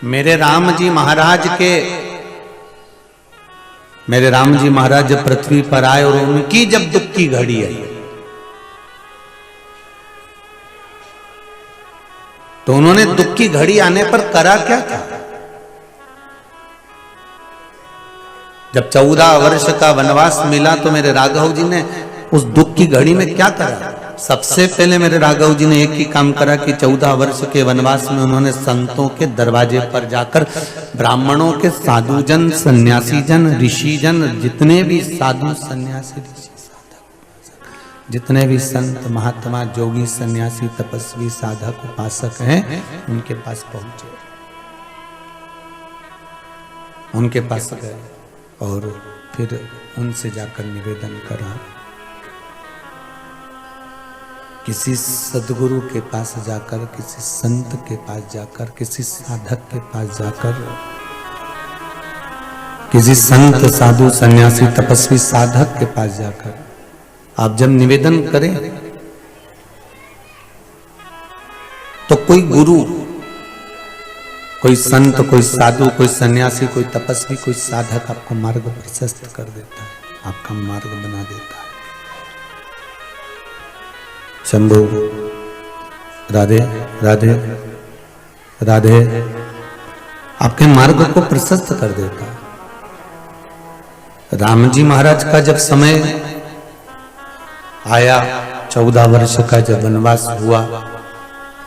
मेरे राम जी महाराज जब पृथ्वी पर आए और उनकी जब दुख की घड़ी आई तो उन्होंने दुख की घड़ी आने पर करा क्या था? जब 14 वर्ष का वनवास मिला तो मेरे राघव जी ने उस दुख की घड़ी में क्या करा? सबसे पहले मेरे राघव जी ने एक ही काम करा कि 14 वर्ष के वनवास में उन्होंने संतों के दरवाजे पर जाकर ब्राह्मणों के साधु जन, सन्यासी जन, ऋषि जन, जितने भी साधु सन्यासी ऋषि साधक, जितने भी संत महात्मा जोगी सन्यासी तपस्वी साधक उपासक हैं, उनके पास पहुंचे, उनके पास गए और फिर उनसे जाकर निवेदन करा। किसी सदगुरु के पास जाकर, किसी संत के पास जाकर, किसी साधक के पास जाकर, किसी संत साधु सन्यासी तपस्वी साधक के पास जाकर आप जब निवेदन करें तो कोई गुरु, कोई संत, कोई साधु, कोई सन्यासी, कोई तपस्वी, कोई साधक आपको मार्ग प्रशस्त कर देता है, आपका मार्ग बना देता है। शंभु राधे राधे राधे आपके मार्ग को प्रशस्त कर देता है। राम जी महाराज का जब समय आया, 14 वर्ष का जब वनवास हुआ,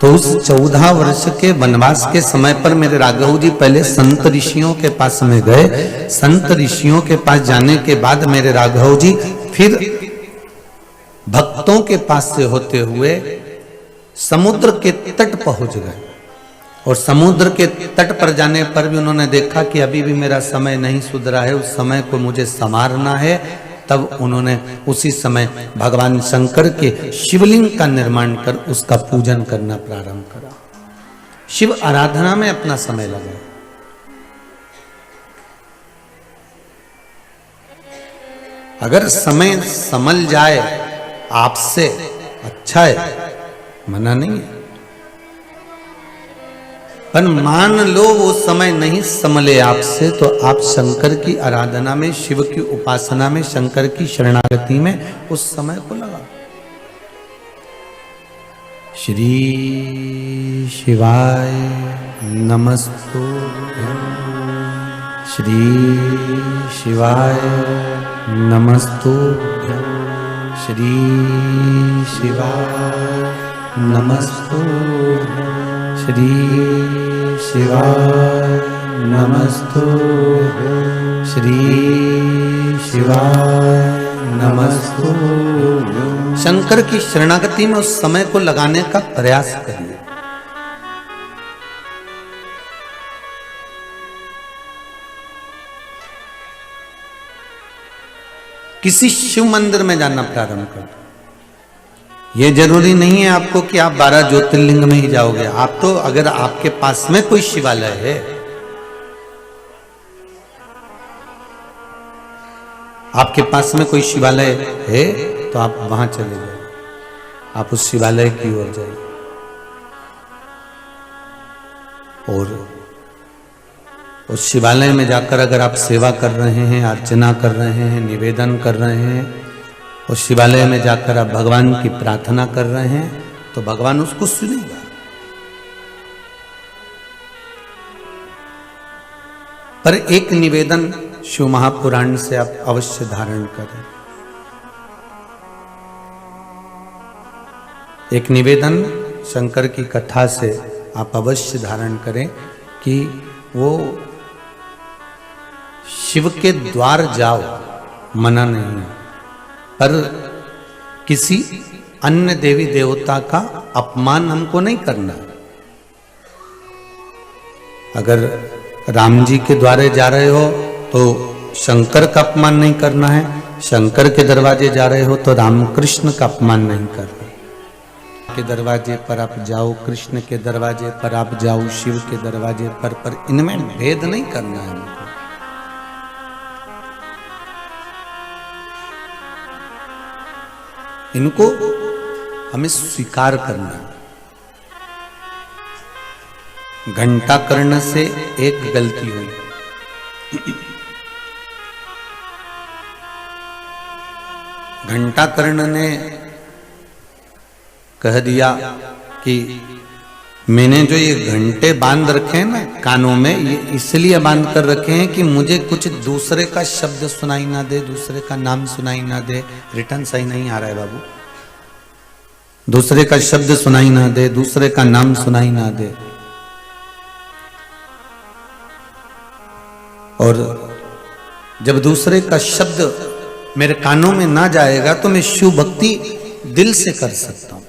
तो उस 14 वर्ष के वनवास के समय पर मेरे राघव जी पहले संत ऋषियों के पास में गए। संत ऋषियों के पास जाने के बाद मेरे राघव जी फिर भक्तों के पास से होते हुए समुद्र के तट पहुंच गए और समुद्र के तट पर जाने पर भी उन्होंने देखा कि अभी भी मेरा समय नहीं सुधरा है, उस समय को मुझे संवारना है। तब उन्होंने उसी समय भगवान शंकर के शिवलिंग का निर्माण कर उसका पूजन करना प्रारंभ करा। शिव आराधना में अपना समय लगा। अगर समय संभल जाए आपसे अच्छा है, मना नहीं है, पर मान लो वो समय नहीं संभले आपसे, तो आप शंकर की आराधना में, शिव की उपासना में, शंकर की शरणागति में उस समय को लगा। श्री शिवाय नमस्तुभ्यं, श्री शिवाय नमस्तुभ्यं, श्री शिवाय नमस्तुभ्यं, श्री शिवाय नमस्तुभ्यं, श्री शिवाय नमस्तुभ्यं। शंकर की शरणागति में उस समय को लगाने का प्रयास करिए। किसी शिव मंदिर में जाना प्रारंभ कर। ये जरूरी नहीं है आपको कि आप 12 ज्योतिर्लिंग में ही जाओगे। आप तो, अगर आपके पास में कोई शिवालय है, आपके पास में कोई शिवालय है, तो आप वहां चले जाओ, आप उस शिवालय की ओर जाइए और उस शिवालय में जाकर अगर आप सेवा कर रहे हैं, अर्चना कर रहे हैं, निवेदन कर रहे हैं, उस शिवालय में जाकर आप भगवान की प्रार्थना कर रहे हैं, तो भगवान उसको सुनेगा। पर एक निवेदन शिव महापुराण से आप अवश्य धारण करें। एक निवेदन शंकर की कथा से आप अवश्य धारण करें कि वो शिव के द्वार जाओ, मना नहीं है, पर किसी अन्य देवी देवता का अपमान हमको नहीं करना। अगर राम जी के द्वारे जा रहे हो तो शंकर का अपमान नहीं करना है, शंकर के दरवाजे जा रहे हो तो रामकृष्ण का अपमान नहीं करना। के दरवाजे पर आप जाओ, कृष्ण के दरवाजे पर आप जाओ, शिव के दरवाजे पर इनमें भेद नहीं करना है हमको। इनको हमें स्वीकार करना। घंटा कर्ण से एक गलती हुई। घंटा कर्ण ने कह दिया कि मैंने जो ये घंटे बांध रखे हैं ना कानों में, ये इसलिए बांध कर रखे हैं कि मुझे कुछ दूसरे का शब्द सुनाई ना दे, दूसरे का नाम सुनाई ना दे। रिटर्न सही नहीं आ रहा है बाबू। दूसरे का शब्द सुनाई ना दे, दूसरे का नाम सुनाई ना दे। और जब दूसरे का शब्द मेरे कानों में ना जाएगा तो मैं शिव भक्ति दिल से कर सकता हूं।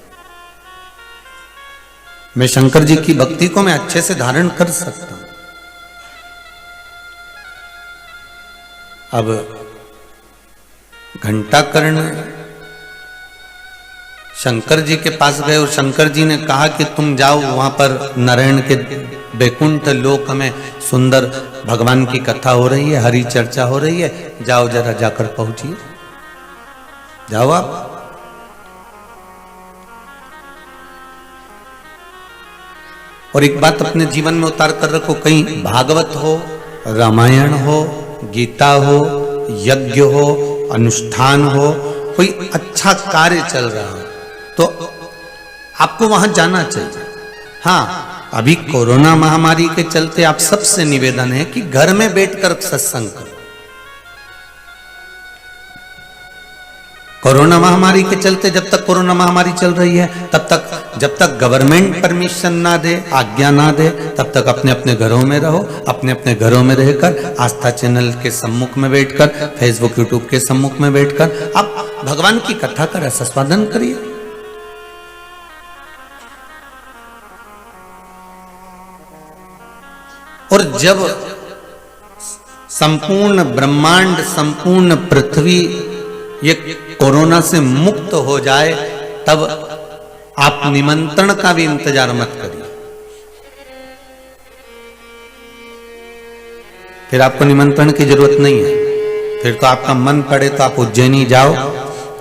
मैं शंकर जी की भक्ति को मैं अच्छे से धारण कर सकता हूं। अब घंटा कर्ण शंकर जी के पास गए और शंकर जी ने कहा कि तुम जाओ, वहां पर नारायण के बैकुंठ लोक में सुंदर भगवान की कथा हो रही है, हरि चर्चा हो रही है, जाओ जरा जाकर पहुंचिए, जाओ आप। और एक बात अपने जीवन में उतार कर रखो, कहीं भागवत हो, रामायण हो, गीता हो, यज्ञ हो, अनुष्ठान हो, कोई अच्छा कार्य चल रहा हो तो आपको वहां जाना चाहिए। हाँ, अभी कोरोना महामारी के चलते आप सबसे निवेदन है कि घर में बैठकर सत्संग करो। कोरोना महामारी के चलते जब तक कोरोना महामारी चल रही है तब तक, जब तक गवर्नमेंट परमिशन ना दे, आज्ञा ना दे, तब तक अपने अपने घरों में रहो। अपने अपने घरों में रहकर आस्था चैनल के सम्मुख में बैठकर, फेसबुक यूट्यूब के सम्मुख में बैठकर आप भगवान की कथा का रसास्वादन करिए। और जब संपूर्ण ब्रह्मांड, संपूर्ण पृथ्वी ये कोरोना से मुक्त हो जाए तब आप निमंत्रण का भी इंतजार मत करिए। फिर आपको निमंत्रण की जरूरत नहीं है। फिर तो आपका मन पड़े तो आप उज्जैनी जाओ,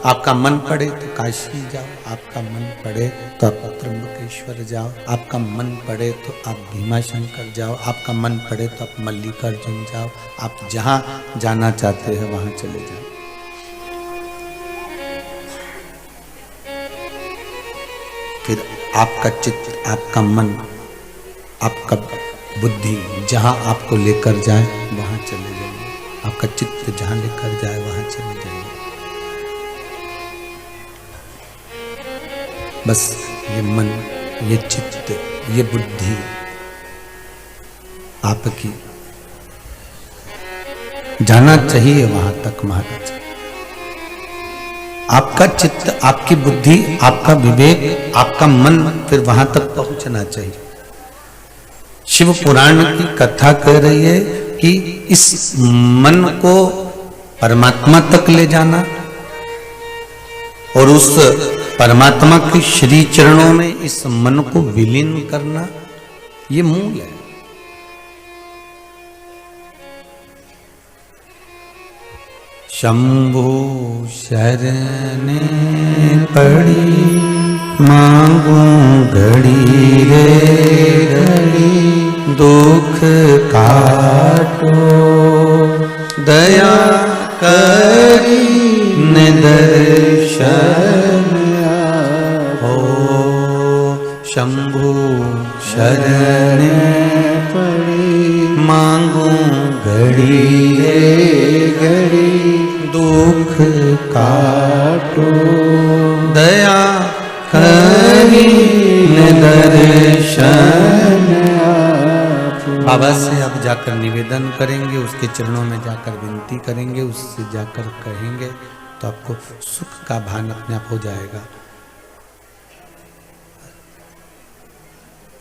आपका मन पड़े तो काशी जाओ, आपका मन पड़े तो आप त्र्यंबकेश्वर जाओ, आपका मन पड़े तो आप भीमाशंकर जाओ, आपका मन पड़े तो आप मल्लिकार्जुन जाओ। आप जहां जाना चाहते हैं वहां चले जाओ। फिर आपका चित्त, आपका मन, आपका बुद्धि जहां आपको लेकर जाए वहां चले जाइए। आपका चित्त जहां लेकर जाए वहां चले जाइए। बस ये मन, ये चित्त, ये बुद्धि आपकी जाना चाहिए वहां तक महाराज। आपका चित्त, आपकी बुद्धि, आपका विवेक, आपका मन फिर वहां तक पहुंचना चाहिए। शिव पुराण की कथा कह रही है कि इस मन को परमात्मा तक ले जाना और उस परमात्मा के श्री चरणों में इस मन को विलीन करना, ये मूल है। शंभु शरणे पड़ी मांगू घड़ी रे घड़ी, दुख काटो दया करी निदर्शन हो। शंभु शरणे पड़ी मांगू घड़ी रे घड़ी, दुख काटो दया करी निदर्शन। बाबा से अब जाकर निवेदन करेंगे, उसके चरणों में जाकर विनती करेंगे, उससे जाकर कहेंगे तो आपको सुख का भान अपने आप हो जाएगा।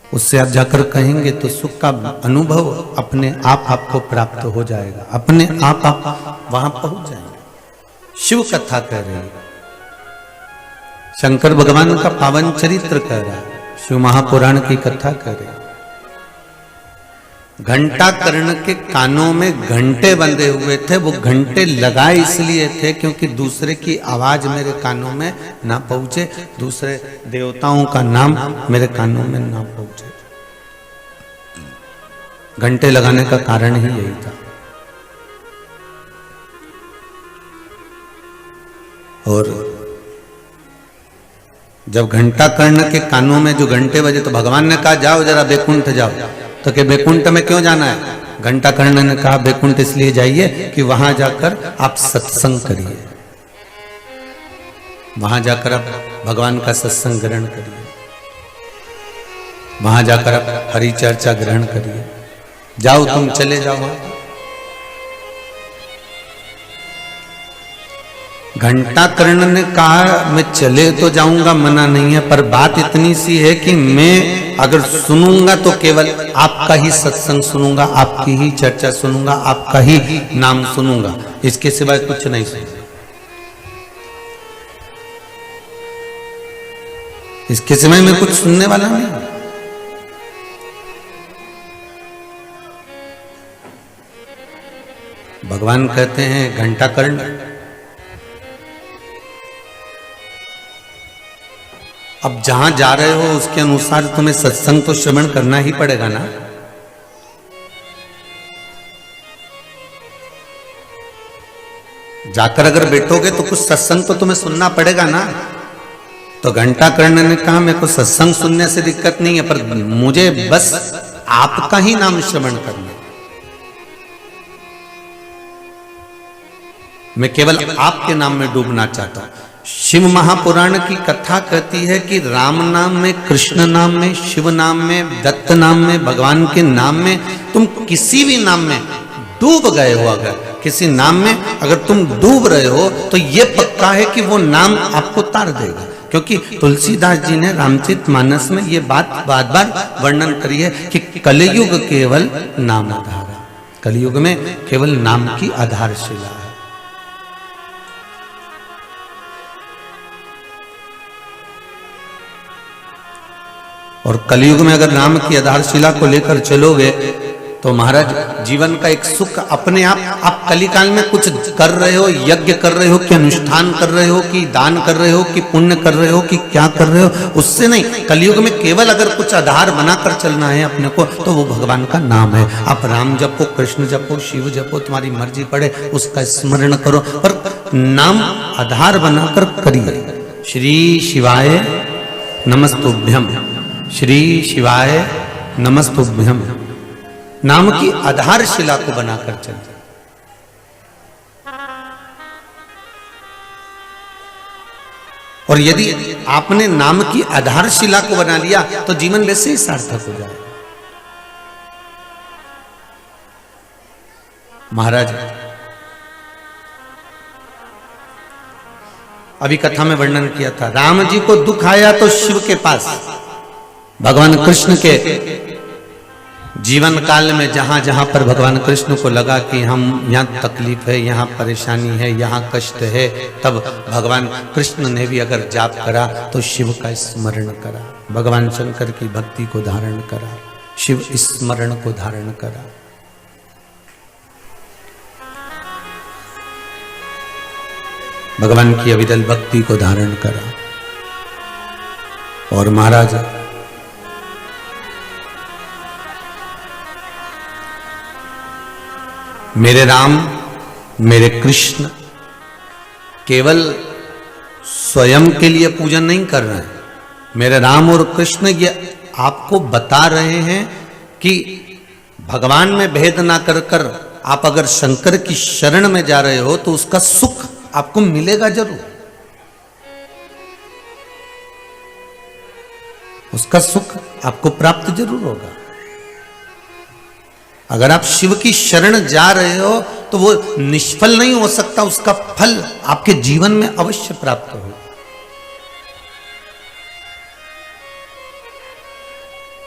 उससे आप जाकर कहेंगे तो सुख का अनुभव अपने आप आपको प्राप्त हो जाएगा, अपने आप वहां पहुंच जाएंगे। शिव कथा कह रही है, शंकर भगवान का पावन चरित्र कह रहा है, शिव महापुराण की कथा कह रही है। घंटा कर्ण के कानों में घंटे बंधे हुए थे। वो घंटे लगाए इसलिए थे क्योंकि दूसरे की आवाज मेरे कानों में ना पहुंचे, दूसरे देवताओं का नाम मेरे कानों में ना पहुंचे। घंटे लगाने का कारण ही यही था। और जब घंटा कर्ण के कानों में जो घंटे बजे तो भगवान ने कहा जाओ जरा बैकुंठ जाओ, तो कि बैकुंठ में क्यों जाना है? घंटा कर्ण ने कहा बैकुंठ इसलिए जाइए कि वहां जाकर आप सत्संग करिए, वहां जाकर आप भगवान का सत्संग ग्रहण करिए, वहां जाकर आप हरि चर्चा ग्रहण करिए। जाओ तुम चले जाओ। घंटा कर्ण ने कहा मैं चले तो जाऊंगा, मना नहीं है, पर बात इतनी सी है कि मैं अगर सुनूंगा तो केवल आपका ही सत्संग सुनूंगा, आपकी ही चर्चा सुनूंगा, आपका ही नाम सुनूंगा, इसके सिवाय कुछ नहीं सुनूंगा। इसके सिवाय मैं कुछ सुनने वाला नहीं। भगवान कहते हैं घंटा कर्ण, अब जहां जा रहे हो उसके अनुसार तुम्हें सत्संग तो श्रवण करना ही पड़ेगा ना। जाकर अगर बैठोगे तो कुछ सत्संग तो तुम्हें सुनना पड़ेगा ना। तो घंटा कर्ण ने कहा मेरे को सत्संग सुनने से दिक्कत नहीं है, पर मुझे बस आपका ही नाम श्रवण करना, मैं केवल आपके नाम में डूबना चाहता हूं। शिव महापुराण की कथा कहती है कि राम नाम में, कृष्ण नाम में, शिव नाम में, दत्त नाम में, भगवान के नाम में, तुम किसी भी नाम में डूब गए हो, अगर किसी नाम में अगर तुम डूब रहे हो तो यह पक्का है कि वो नाम आपको तार देगा। क्योंकि तुलसीदास जी ने रामचरितमानस में ये बात बार बार वर्णन करी है कि कलयुग केवल नाम आधार है, कलयुग में केवल नाम की आधारशिला है। और कलयुग में अगर नाम की आधारशिला को लेकर चलोगे तो महाराज जीवन का एक सुख अपने आप कलिकाल में कुछ कर रहे हो, यज्ञ कर रहे हो कि अनुष्ठान कर रहे हो कि दान कर रहे हो कि पुण्य कर रहे हो कि क्या कर रहे हो, उससे नहीं। कलयुग में केवल अगर कुछ आधार बनाकर चलना है अपने को तो वो भगवान का नाम है। आप राम जपो, कृष्ण जपो, शिव जपो, तुम्हारी मर्जी पड़े, उसका स्मरण करो, पर नाम आधार बनाकर करिए। श्री शिवाय नमस्तुभ्यम, श्री शिवाय नमस्तुभ्यम, नाम की आधारशिला को बनाकर चलते। और यदि आपने नाम की आधारशिला को बना लिया तो जीवन वैसे ही सार्थक हो जाए। महाराज अभी कथा में वर्णन किया था, राम जी को दुख आया तो शिव के पास, भगवान कृष्ण के जीवन काल में जहां जहां पर भगवान कृष्ण को लगा कि हम यहाँ तकलीफ है, यहाँ परेशानी है, यहाँ कष्ट है, तब भगवान कृष्ण ने भी अगर जाप करा तो शिव का स्मरण करा, भगवान शंकर की भक्ति को धारण करा, शिव स्मरण को धारण करा। भगवान की अविरल भक्ति को धारण करा। और महाराज मेरे राम मेरे कृष्ण केवल स्वयं के लिए पूजन नहीं कर रहे हैं, मेरे राम और कृष्ण ये आपको बता रहे हैं कि भगवान में भेद ना कर कर आप अगर शंकर की शरण में जा रहे हो तो उसका सुख आपको मिलेगा जरूर, उसका सुख आपको प्राप्त जरूर होगा। अगर आप शिव की शरण जा रहे हो तो वो निष्फल नहीं हो सकता, उसका फल आपके जीवन में अवश्य प्राप्त हो।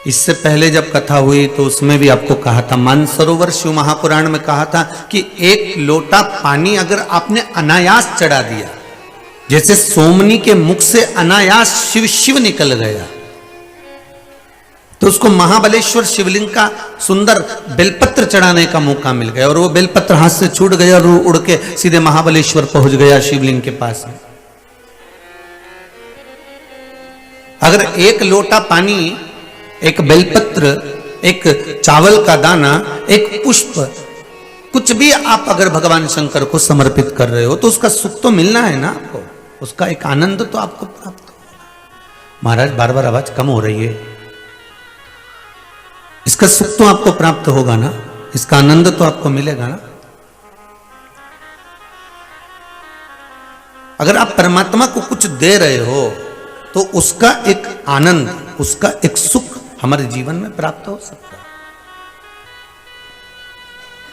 इससे पहले जब कथा हुई तो उसमें भी आपको कहा था, मानसरोवर शिव महापुराण में कहा था कि एक लोटा पानी अगर आपने अनायास चढ़ा दिया, जैसे सोमनी के मुख से अनायास शिव शिव निकल गया, तो उसको महाबलेश्वर शिवलिंग का सुंदर बेलपत्र चढ़ाने का मौका मिल गया और वो बेलपत्र हाथ से छूट गया और उड़ के सीधे महाबलेश्वर पहुंच गया शिवलिंग के पास में। अगर एक लोटा पानी, एक बेलपत्र एक चावल का दाना, एक पुष्प, कुछ भी आप अगर भगवान शंकर को समर्पित कर रहे हो तो उसका सुख तो मिलना है ना आपको, उसका एक आनंद तो आपको प्राप्त होगा। महाराज बार बार आवाज कम हो रही है, इसका सुख तो आपको प्राप्त होगा ना, इसका आनंद तो आपको मिलेगा ना। अगर आप परमात्मा को कुछ दे रहे हो तो उसका एक आनंद, उसका एक सुख हमारे जीवन में प्राप्त हो सकता है।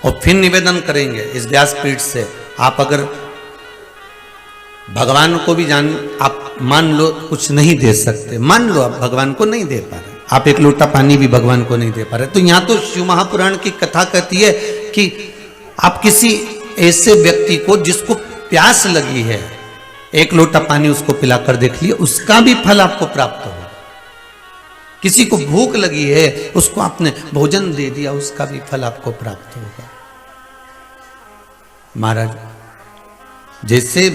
और फिर निवेदन करेंगे इस व्यासपीठ से, आप अगर भगवान को भी आप मान लो कुछ नहीं दे सकते, मान लो आप भगवान को नहीं दे पा रहे, आप एक लोटा पानी भी भगवान को नहीं दे पा रहे, तो यहां तो शिव महापुराण की कथा कहती है कि आप किसी ऐसे व्यक्ति को जिसको प्यास लगी है, एक लोटा पानी उसको पिलाकर देख लिए, उसका भी फल आपको प्राप्त होगा। किसी को भूख लगी है, उसको आपने भोजन दे दिया, उसका भी फल आपको प्राप्त होगा। महाराज जैसे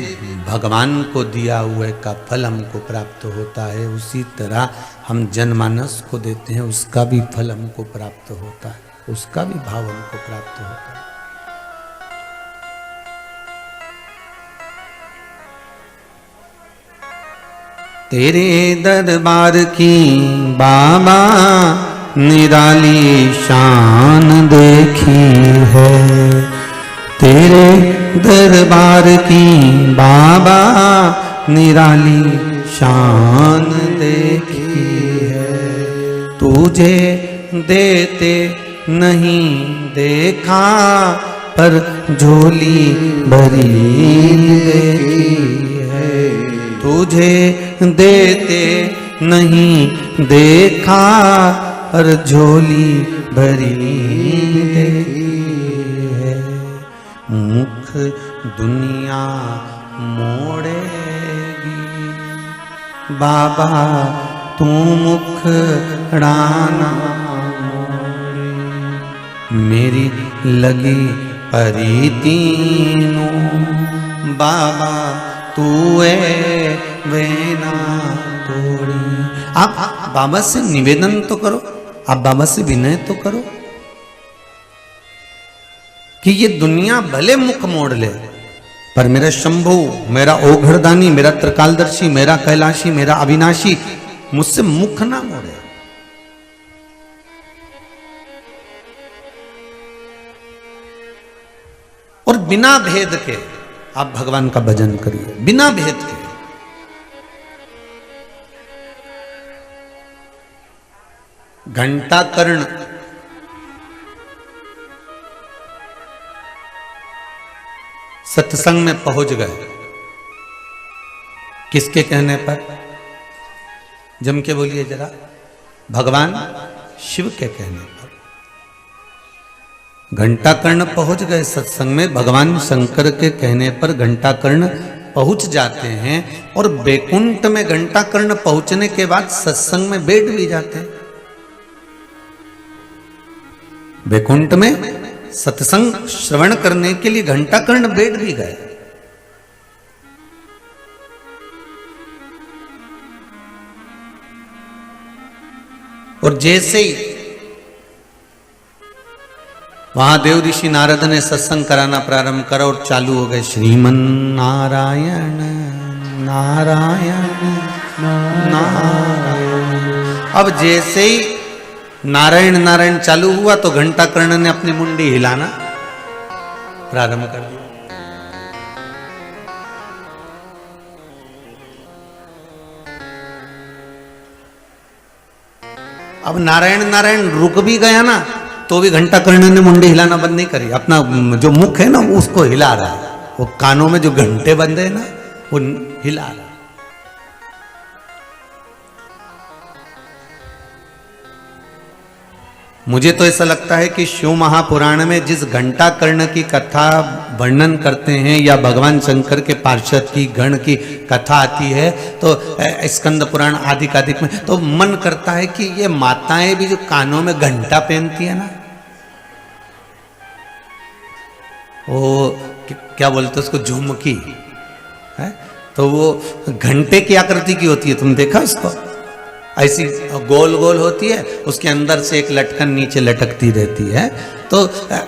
भगवान को दिया हुए का फल हमको प्राप्त होता है, उसी तरह हम जनमानस को देते हैं, उसका भी फल हमको प्राप्त होता है, उसका भी भाव हमको प्राप्त होता है। तेरे दरबार की बाबा निराली शान देखी है, तेरे दरबार की बाबा निराली शान देखी है। तुझे देते नहीं देखा पर झोली भरी देखी है, तुझे देते नहीं देखा पर झोली भरी देखी है। मुख दुनिया मोड़ेगी बाबा तू मुख डाना मोड़े, मेरी लगी परी तीनों बाबा तू वेना तोड़ी। आप बाबा से निवेदन तो करो, आप बाबा से विनय तो करो कि ये दुनिया भले मुख मोड़ ले, पर मेरा शंभु, मेरा ओघड़दानी, मेरा त्रिकालदर्शी, मेरा कैलाशी, मेरा अविनाशी मुझसे मुख ना मोड़े। और बिना भेद के आप भगवान का भजन करिए, बिना भेद के। घंटा कर्ण सत्संग में पहुंच गए, किसके कहने पर? जम के बोलिए जरा, भगवान शिव के कहने पर। घंटा कर्ण पहुंच गए सत्संग में, भगवान शंकर के कहने पर घंटा कर्ण पहुंच जाते हैं। और बैकुंठ में घंटा कर्ण पहुंचने के बाद सत्संग में बैठ भी जाते हैं। बैकुंठ में सत्संग श्रवण करने के लिए घंटा कर्ण बैठ भी गए। और जैसे ही वहां देव ऋषि नारद ने सत्संग कराना प्रारंभ करा और चालू हो गए श्रीमन नारायण नारायण नारायण। अब जैसे ही नारायण नारायण चालू हुआ तो घंटा कर्ण ने अपनी मुंडी हिलाना प्रारंभ कर दिया। अब नारायण नारायण रुक भी गया ना, तो भी घंटा कर्ण ने मुंडी हिलाना बंद नहीं करी, अपना जो मुख है ना उसको हिला रहा है, वो कानों में जो घंटे बंधे हैं ना वो हिला रहा है। मुझे तो ऐसा लगता है कि शिव महापुराण में जिस घंटा कर्ण की कथा वर्णन करते हैं या भगवान शंकर के पार्षद की गण की कथा आती है तो स्कंद पुराण आदि कादिक में, तो मन करता है कि ये माताएं भी जो कानों में घंटा पहनती है ना, वो क्या बोलते उसको, झुमकी है, तो वो घंटे की आकृति की होती है। तुम देखा उसको? ऐसी गोल गोल होती है, उसके अंदर से एक लटकन नीचे लटकती रहती है। तो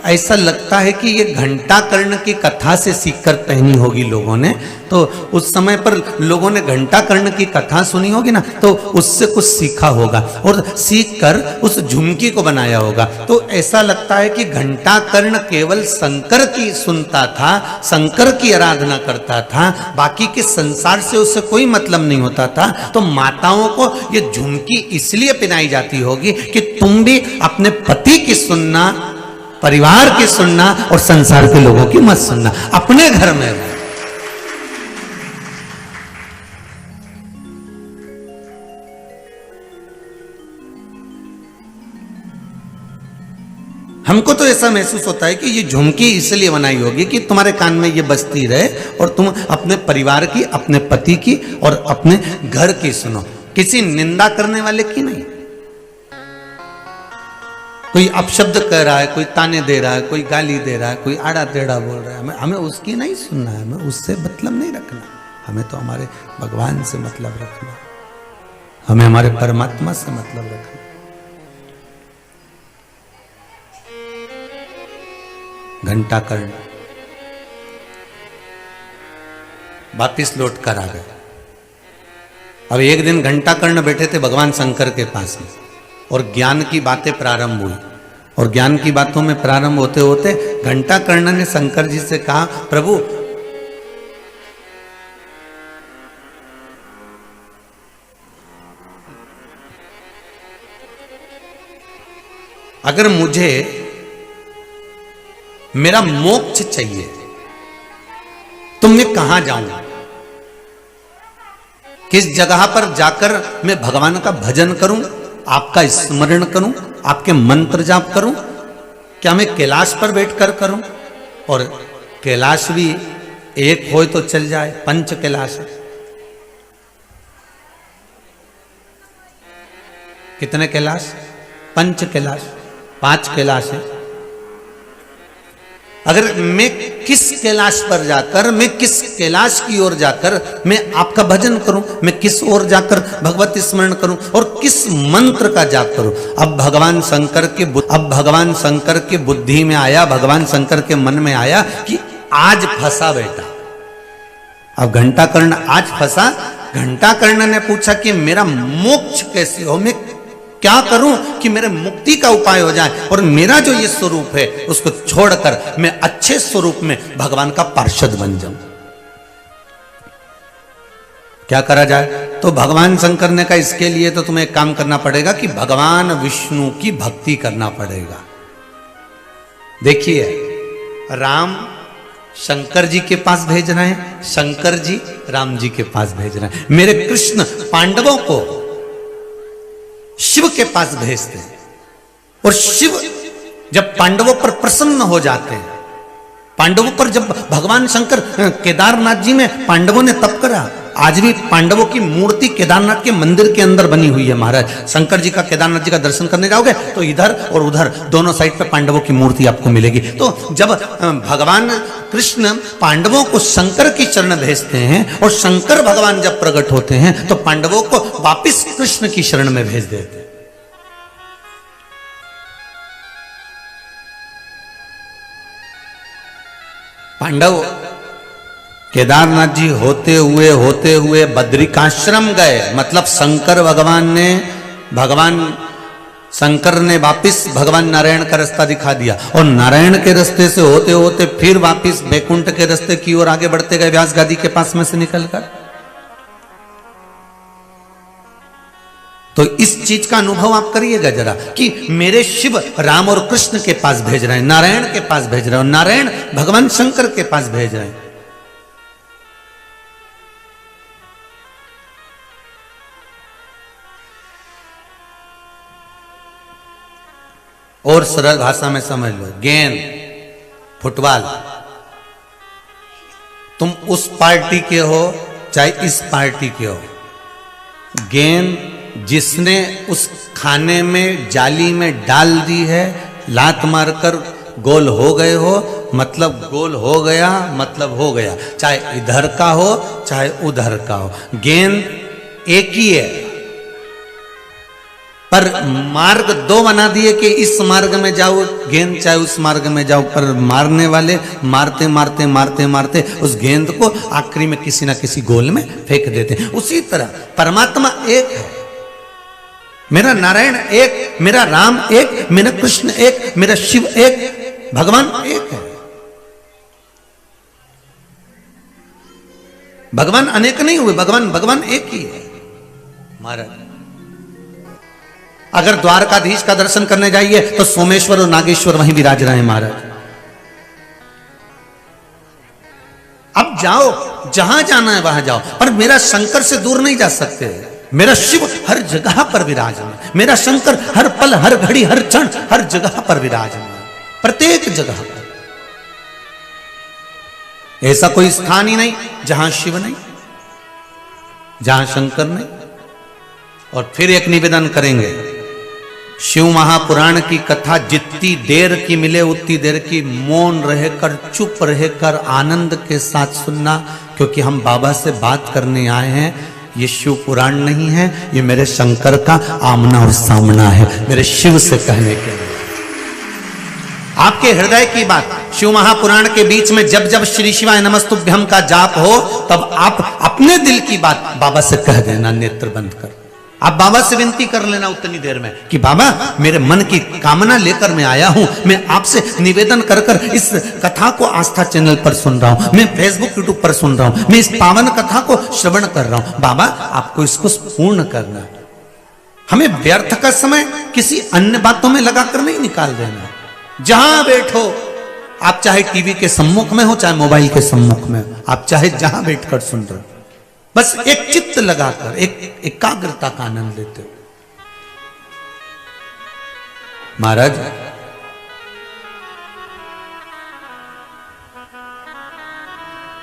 ऐसा लगता है कि ये घंटा कर्ण की कथा से सीखकर पहनी होगी लोगों ने। तो उस समय पर लोगों ने घंटा कर्ण की कथा सुनी होगी ना, तो उससे कुछ सीखा होगा और सीख कर उस झुमकी को बनाया होगा। तो ऐसा लगता है कि घंटा कर्ण केवल शंकर की सुनता था, शंकर की आराधना करता था, बाकी के संसार से उससे कोई मतलब नहीं होता था। तो माताओं को ये झुमकी इसलिए पहनाई जाती होगी कि तुम भी अपने पति की सुनना, परिवार की सुनना और संसार के लोगों की मत सुनना, अपने घर में रहो। हमको तो ऐसा महसूस होता है कि ये झुमकी इसलिए बनाई होगी कि तुम्हारे कान में ये बजती रहे और तुम अपने परिवार की, अपने पति की और अपने घर की सुनो, किसी निंदा करने वाले की नहीं। कोई अपशब्द कह रहा है, कोई ताने दे रहा है, कोई गाली दे रहा है, कोई आड़ा टेढ़ा बोल रहा है, हमें उसकी नहीं सुनना है, हमें उससे मतलब नहीं रखना, हमें तो हमारे भगवान से मतलब रखना, हमें हमारे परमात्मा से मतलब रखना। घंटा कर्ण वापिस लौट कर आ गए। अब एक दिन घंटा कर्ण बैठे थे भगवान शंकर के पास में और ज्ञान की बातें प्रारंभ हुई। और ज्ञान की बातों में प्रारंभ होते होते घंटा कर्ण ने शंकर जी से कहा, प्रभु अगर मुझे मेरा मोक्ष चाहिए तो मैं कहां जाऊंगा, किस जगह पर जाकर मैं भगवान का भजन करूं, आपका स्मरण करूं, आपके मंत्र जाप करूं? क्या मैं कैलाश पर बैठकर करूं? और कैलाश भी एक हो तो चल जाए, पंच कैलाश है। कितने कैलाश? पंच कैलाश, 5 कैलाश है। अगर मैं किस कैलाश पर जाकर, मैं किस कैलाश की ओर जाकर मैं आपका भजन करूं, मैं किस ओर जाकर भगवत स्मरण करूं और किस मंत्र का जाप करूं? अब भगवान शंकर के बुद्धि में आया, भगवान शंकर के मन में आया कि आज फंसा बेटा। अब घंटा कर्ण आज फंसा। घंटा कर्ण ने पूछा कि मेरा मोक्ष कैसे हो, मैं क्या करूं कि मेरे मुक्ति का उपाय हो जाए और मेरा जो ये स्वरूप है उसको छोड़कर मैं अच्छे स्वरूप में भगवान का पार्षद बन जाऊं। क्या करा जाए? तो भगवान शंकर ने कहा, इसके लिए तो तुम्हें एक काम करना पड़ेगा कि भगवान विष्णु की भक्ति करना पड़ेगा। देखिए, राम शंकर जी के पास भेज रहे हैं, शंकर जी राम जी के पास भेज रहे हैं। मेरे कृष्ण पांडवों को शिव के पास भेजते हैं और शिव जब पांडवों पर प्रसन्न हो जाते हैं, पांडवों पर जब भगवान शंकर केदारनाथ जी में पांडवों ने तप करा, आज भी पांडवों की मूर्ति केदारनाथ के मंदिर के अंदर बनी हुई है। महाराज शंकर जी का, केदारनाथ जी का दर्शन करने जाओगे तो इधर और उधर दोनों साइड पे पांडवों की मूर्ति आपको मिलेगी। तो जब भगवान कृष्ण पांडवों को शंकर की शरण भेजते हैं और शंकर भगवान जब प्रकट होते हैं तो पांडवों को वापिस कृष्ण की शरण में भेज देते हैं। पांडव केदारनाथ जी होते हुए बद्रिकाश्रम गए। मतलब शंकर ने वापिस भगवान नारायण का रास्ता दिखा दिया और नारायण के रास्ते से होते होते फिर वापिस बैकुंठ के रास्ते की ओर आगे बढ़ते गए, व्यास गादी के पास में से निकलकर। तो इस चीज का अनुभव आप करिएगा जरा कि मेरे शिव राम और कृष्ण के पास भेज रहे हैं, नारायण के पास भेज रहे हैं और नारायण भगवान शंकर के पास भेज रहे हैं। और सरल भाषा में समझ लो, गेंद, फुटबॉल, तुम उस पार्टी के हो चाहे इस पार्टी के हो, गेंद जिसने उस खाने में जाली में डाल दी है, लात मारकर गोल हो गए हो मतलब गोल हो गया, मतलब हो गया, चाहे इधर का हो चाहे उधर का हो, गेंद एक ही है। पर मार्ग दो बना दिए कि इस मार्ग में जाओ गेंद, चाहे उस मार्ग में जाओ, पर मारने वाले मारते मारते मारते मारते उस गेंद को आखिरी में किसी ना किसी गोल में फेंक देते। उसी तरह परमात्मा एक है, मेरा नारायण एक, मेरा राम एक, मेरा कृष्ण एक, मेरा शिव एक, भगवान एक है। भगवान अनेक नहीं हुए, भगवान एक ही है। महाराज अगर द्वारकाधीश का दर्शन करने जाइए तो सोमेश्वर और नागेश्वर वहीं विराज रहे हैं महाराज। अब जाओ, जहां जाना है वहां जाओ, पर मेरा शंकर से दूर नहीं जा सकते। मेरा शिव हर जगह पर विराजमान, मेरा शंकर हर पल हर घड़ी हर क्षण हर जगह पर विराजमान, प्रत्येक जगह पर। ऐसा कोई स्थान ही नहीं जहां शिव नहीं, जहां शंकर नहीं। और फिर एक निवेदन करेंगे, शिव महापुराण की कथा जितनी देर की मिले उतनी देर की मौन रहकर चुप रहकर आनंद के साथ सुनना, क्योंकि हम बाबा से बात करने आए हैं। ये शिव पुराण नहीं है, ये मेरे शंकर का आमना और सामना है, मेरे शिव से कहने के लिए। आपके हृदय की बात शिव महापुराण के बीच में जब जब श्री शिवाय नमस्तुभ्यम का जाप हो, तब आप अपने दिल की बात बाबा से कह देना, नेत्र बंद कर। आप बाबा से विनती कर लेना उतनी देर में कि बाबा मेरे मन की कामना लेकर मैं आया हूं, मैं आपसे निवेदन कर कर इस कथा को आस्था चैनल पर सुन रहा हूं, मैं फेसबुक यूट्यूब पर सुन रहा हूं, मैं इस पावन कथा को श्रवण कर रहा हूं। बाबा आपको इसको पूर्ण करना है। हमें व्यर्थ का समय किसी अन्य बातों में लगाकर नहीं निकाल देना। जहां बैठो, आप चाहे टीवी के सम्मुख में हो, चाहे मोबाइल के सम्मुख में, आप चाहे जहां बैठकर सुन रहे हो, बस एक चित्त लगाकर एक एकाग्रता का आनंद लेते हो। महाराज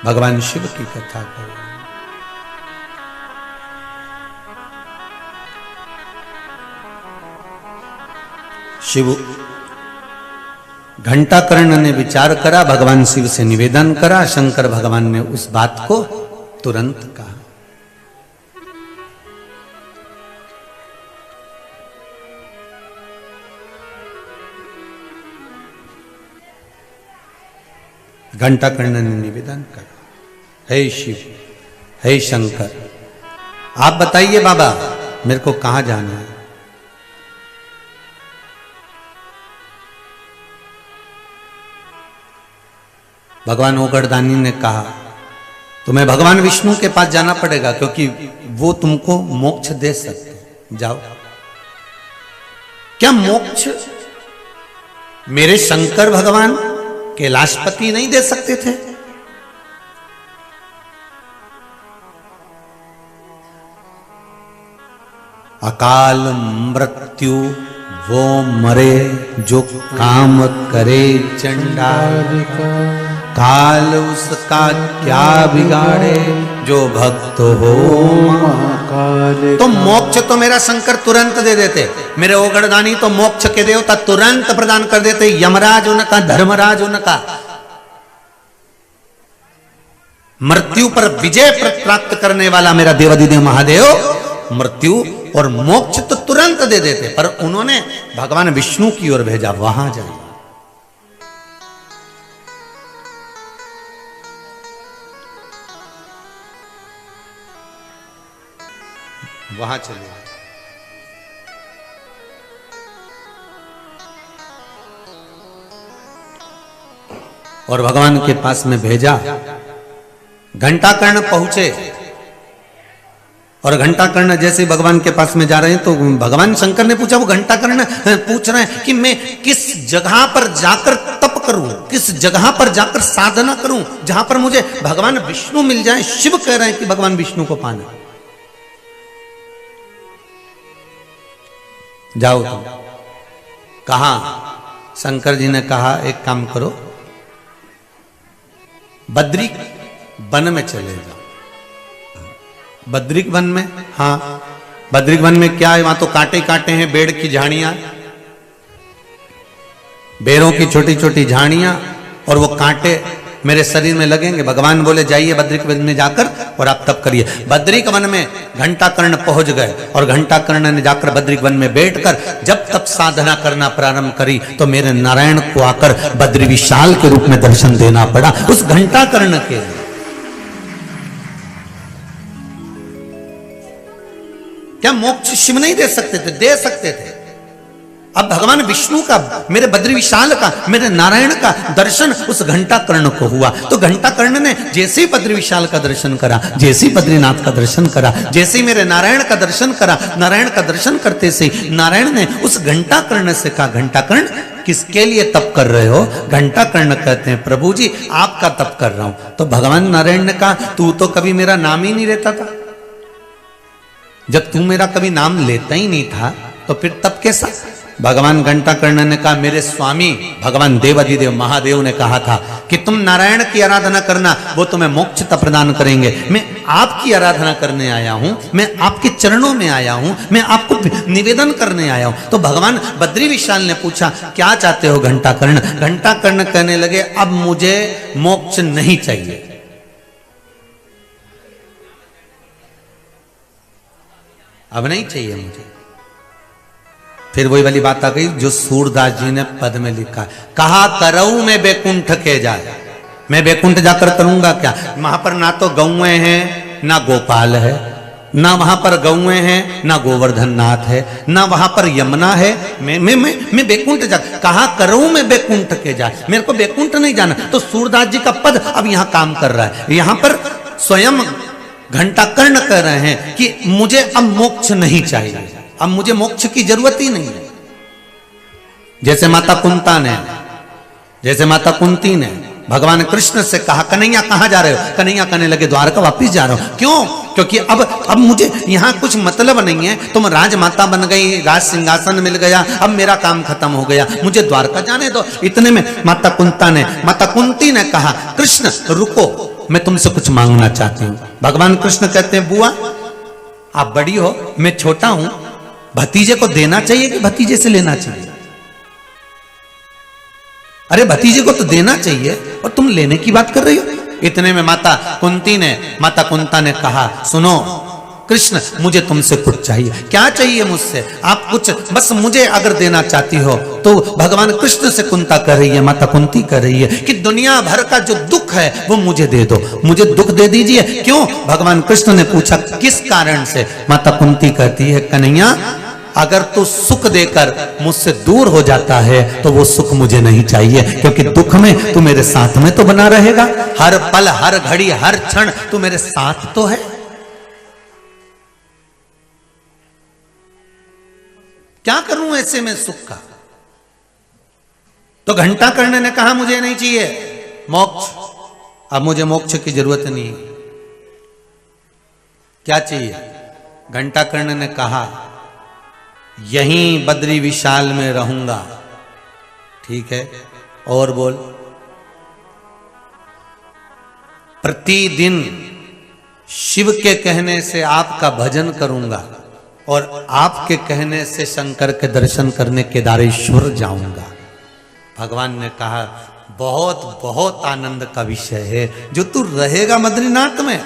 भगवान शिव की कथा करो। शिव घंटाकर्ण ने विचार करा, भगवान शिव से निवेदन करा, शंकर भगवान ने उस बात को तुरंत कहा। घंटाकर्ण ने निवेदन करा, हे शिव, हे शंकर, आप बताइए बाबा मेरे को कहां जाना है। भगवान ओगरदानी ने कहा तुम्हें भगवान विष्णु के पास जाना पड़ेगा, क्योंकि वो तुमको मोक्ष दे सकते। जाओ। क्या मोक्ष मेरे शंकर भगवान कैलाशपति नहीं दे सकते थे? अकाल मृत्यु वो मरे जो काम करे चंडाल का, काल उसका क्या बिगाड़े जो भक्त हो महाकाल। तो मोक्ष तो मेरा शंकर तुरंत दे देते, मेरे ओगरदानी तो मोक्ष के देवता तुरंत प्रदान कर देते। यमराज उनका, धर्मराज उनका, मृत्यु पर विजय प्राप्त करने वाला मेरा देवाधिदेव महादेव मृत्यु और मोक्ष तो तुरंत दे देते, पर उन्होंने भगवान विष्णु की ओर भेजा, वहां जाइए। वहां चले और भगवान के पास में भेजा। घंटाकर्ण पहुंचे और घंटाकर्ण जैसे भगवान के पास में जा रहे हैं तो भगवान शंकर ने पूछा, वो घंटाकर्ण पूछ रहे हैं कि मैं किस जगह पर जाकर तप करूं, किस जगह पर जाकर साधना करूं जहां पर मुझे भगवान विष्णु मिल जाए। शिव कह रहे हैं कि भगवान विष्णु को पाना। जाओ तुम। कहा? शंकर जी ने कहा एक काम करो, बद्रिक वन में चले जाओ। बद्रिक वन में? हाँ, बद्रिक वन में क्या है? वहां तो कांटे कांटे हैं, बेड़ की झाड़ियां, बेरों की छोटी छोटी झाड़ियां, और वो कांटे मेरे शरीर में लगेंगे। भगवान बोले जाइए बद्रिक वन में जाकर और आप तप करिए। बद्रिक वन में घंटाकर्ण पहुंच गए और घंटाकर्ण ने जाकर बद्रिक वन में बैठकर जब तप साधना करना प्रारंभ करी तो मेरे नारायण को आकर बद्री विशाल के रूप में दर्शन देना पड़ा उस घंटाकर्ण के। क्या मोक्ष शिव नहीं दे सकते थे? दे सकते थे। अब भगवान विष्णु का, मेरे बद्री विशाल का, मेरे नारायण का दर्शन उस घंटाकर्ण को हुआ। तो घंटाकर्ण ने जैसे ही बद्री विशाल का दर्शन करा, जैसे ही बद्रीनाथ का दर्शन करा, जैसे ही मेरे नारायण का दर्शन करा, नारायण का दर्शन करते से नारायण ने उस घंटाकर्ण से कहा, घंटाकर्ण किसके लिए तप कर रहे हो? घंटाकर्ण कहते हैं प्रभु जी आपका तप कर रहा हूं। तो भगवान नारायण ने कहा तू तो कभी मेरा नाम ही नहीं लेता था। जब तू मेरा कभी नाम लेता ही नहीं था तो फिर तप कैसा? भगवान घंटाकर्ण ने कहा मेरे स्वामी भगवान देवाधिदेव महादेव ने कहा था कि तुम नारायण की आराधना करना, वो तुम्हें मोक्षता प्रदान करेंगे। मैं आपकी आराधना करने आया हूं, मैं आपके चरणों में आया हूं, मैं आपको निवेदन करने आया हूं। तो भगवान बद्री विशाल ने पूछा क्या चाहते हो घंटाकर्ण? घंटाकर्ण कहने लगे अब मुझे मोक्ष नहीं चाहिए। अब नहीं चाहिए मुझे। फिर वही वाली बात आ गई जो सूरदास जी ने पद में लिखा, कहा करऊं मैं बैकुंठ के जाए। मैं बैकुंठ जाकर करूंगा क्या? वहां पर ना तो गौएं हैं ना गोपाल है, ना वहां पर गौएं हैं ना गोवर्धन नाथ है, ना वहां पर यमुना है। मैं बैकुंठ जा, कहा करऊं मैं बैकुंठ के जाए। मेरे को बैकुंठ नहीं जाना। तो सूरदास जी का पद अब यहां काम कर रहा है। यहां पर स्वयं घंटाकर्ण कह रहे हैं कि मुझे अब मोक्ष नहीं चाहिए, अब मुझे मोक्ष की जरूरत ही नहीं है। जैसे माता कुंती ने भगवान कृष्ण से कहा कन्हैया कहां जा रहे हो? कन्हैया कहने लगे द्वारका वापिस जा रहा हूं। क्यों? क्योंकि अब मुझे यहां कुछ मतलब नहीं है। तुम राजमाता बन गई, राज सिंहासन मिल गया, अब मेरा काम खत्म हो गया, मुझे द्वारका जाने दो। इतने में माता कुंती ने कहा कृष्ण रुको, मैं तुमसे कुछ मांगना चाहती हूं। भगवान कृष्ण कहते हैं बुआ आप बड़ी हो, मैं छोटा हूं, भतीजे को देना चाहिए कि भतीजे से लेना चाहिए? अरे भतीजे को तो देना चाहिए और तुम लेने की बात कर रही हो। इतने में माता कुंता ने कहा सुनो कृष्ण मुझे तुमसे कुछ चाहिए। क्या चाहिए मुझसे? आप कुछ बस मुझे अगर देना चाहती हो तो भगवान कृष्ण से कुंता कह रही है, माता कुंती कह रही है कि दुनिया भर का जो दुख है वो मुझे दे दो, मुझे दुख दे दीजिए। क्यों? भगवान कृष्ण ने पूछा किस कारण से? माता कुंती कहती है कन्हैया अगर तू सुख देकर मुझसे दूर हो जाता है तो वो सुख मुझे नहीं चाहिए, क्योंकि दुख में तू मेरे साथ में तो बना रहेगा, हर पल हर घड़ी हर क्षण तू मेरे साथ तो है। क्या करूं ऐसे में सुख का? तो घंटाकर्ण ने कहा मुझे नहीं चाहिए मोक्ष, अब मुझे मोक्ष की जरूरत नहीं। क्या चाहिए? घंटाकर्ण ने कहा यहीं बद्री विशाल में रहूंगा। ठीक है और बोल, प्रतिदिन शिव के कहने से आपका भजन करूंगा और आपके कहने से शंकर के दर्शन करने केदारेश्वर जाऊंगा। भगवान ने कहा बहुत बहुत आनंद का विषय है जो तू रहेगा बद्रीनाथ में,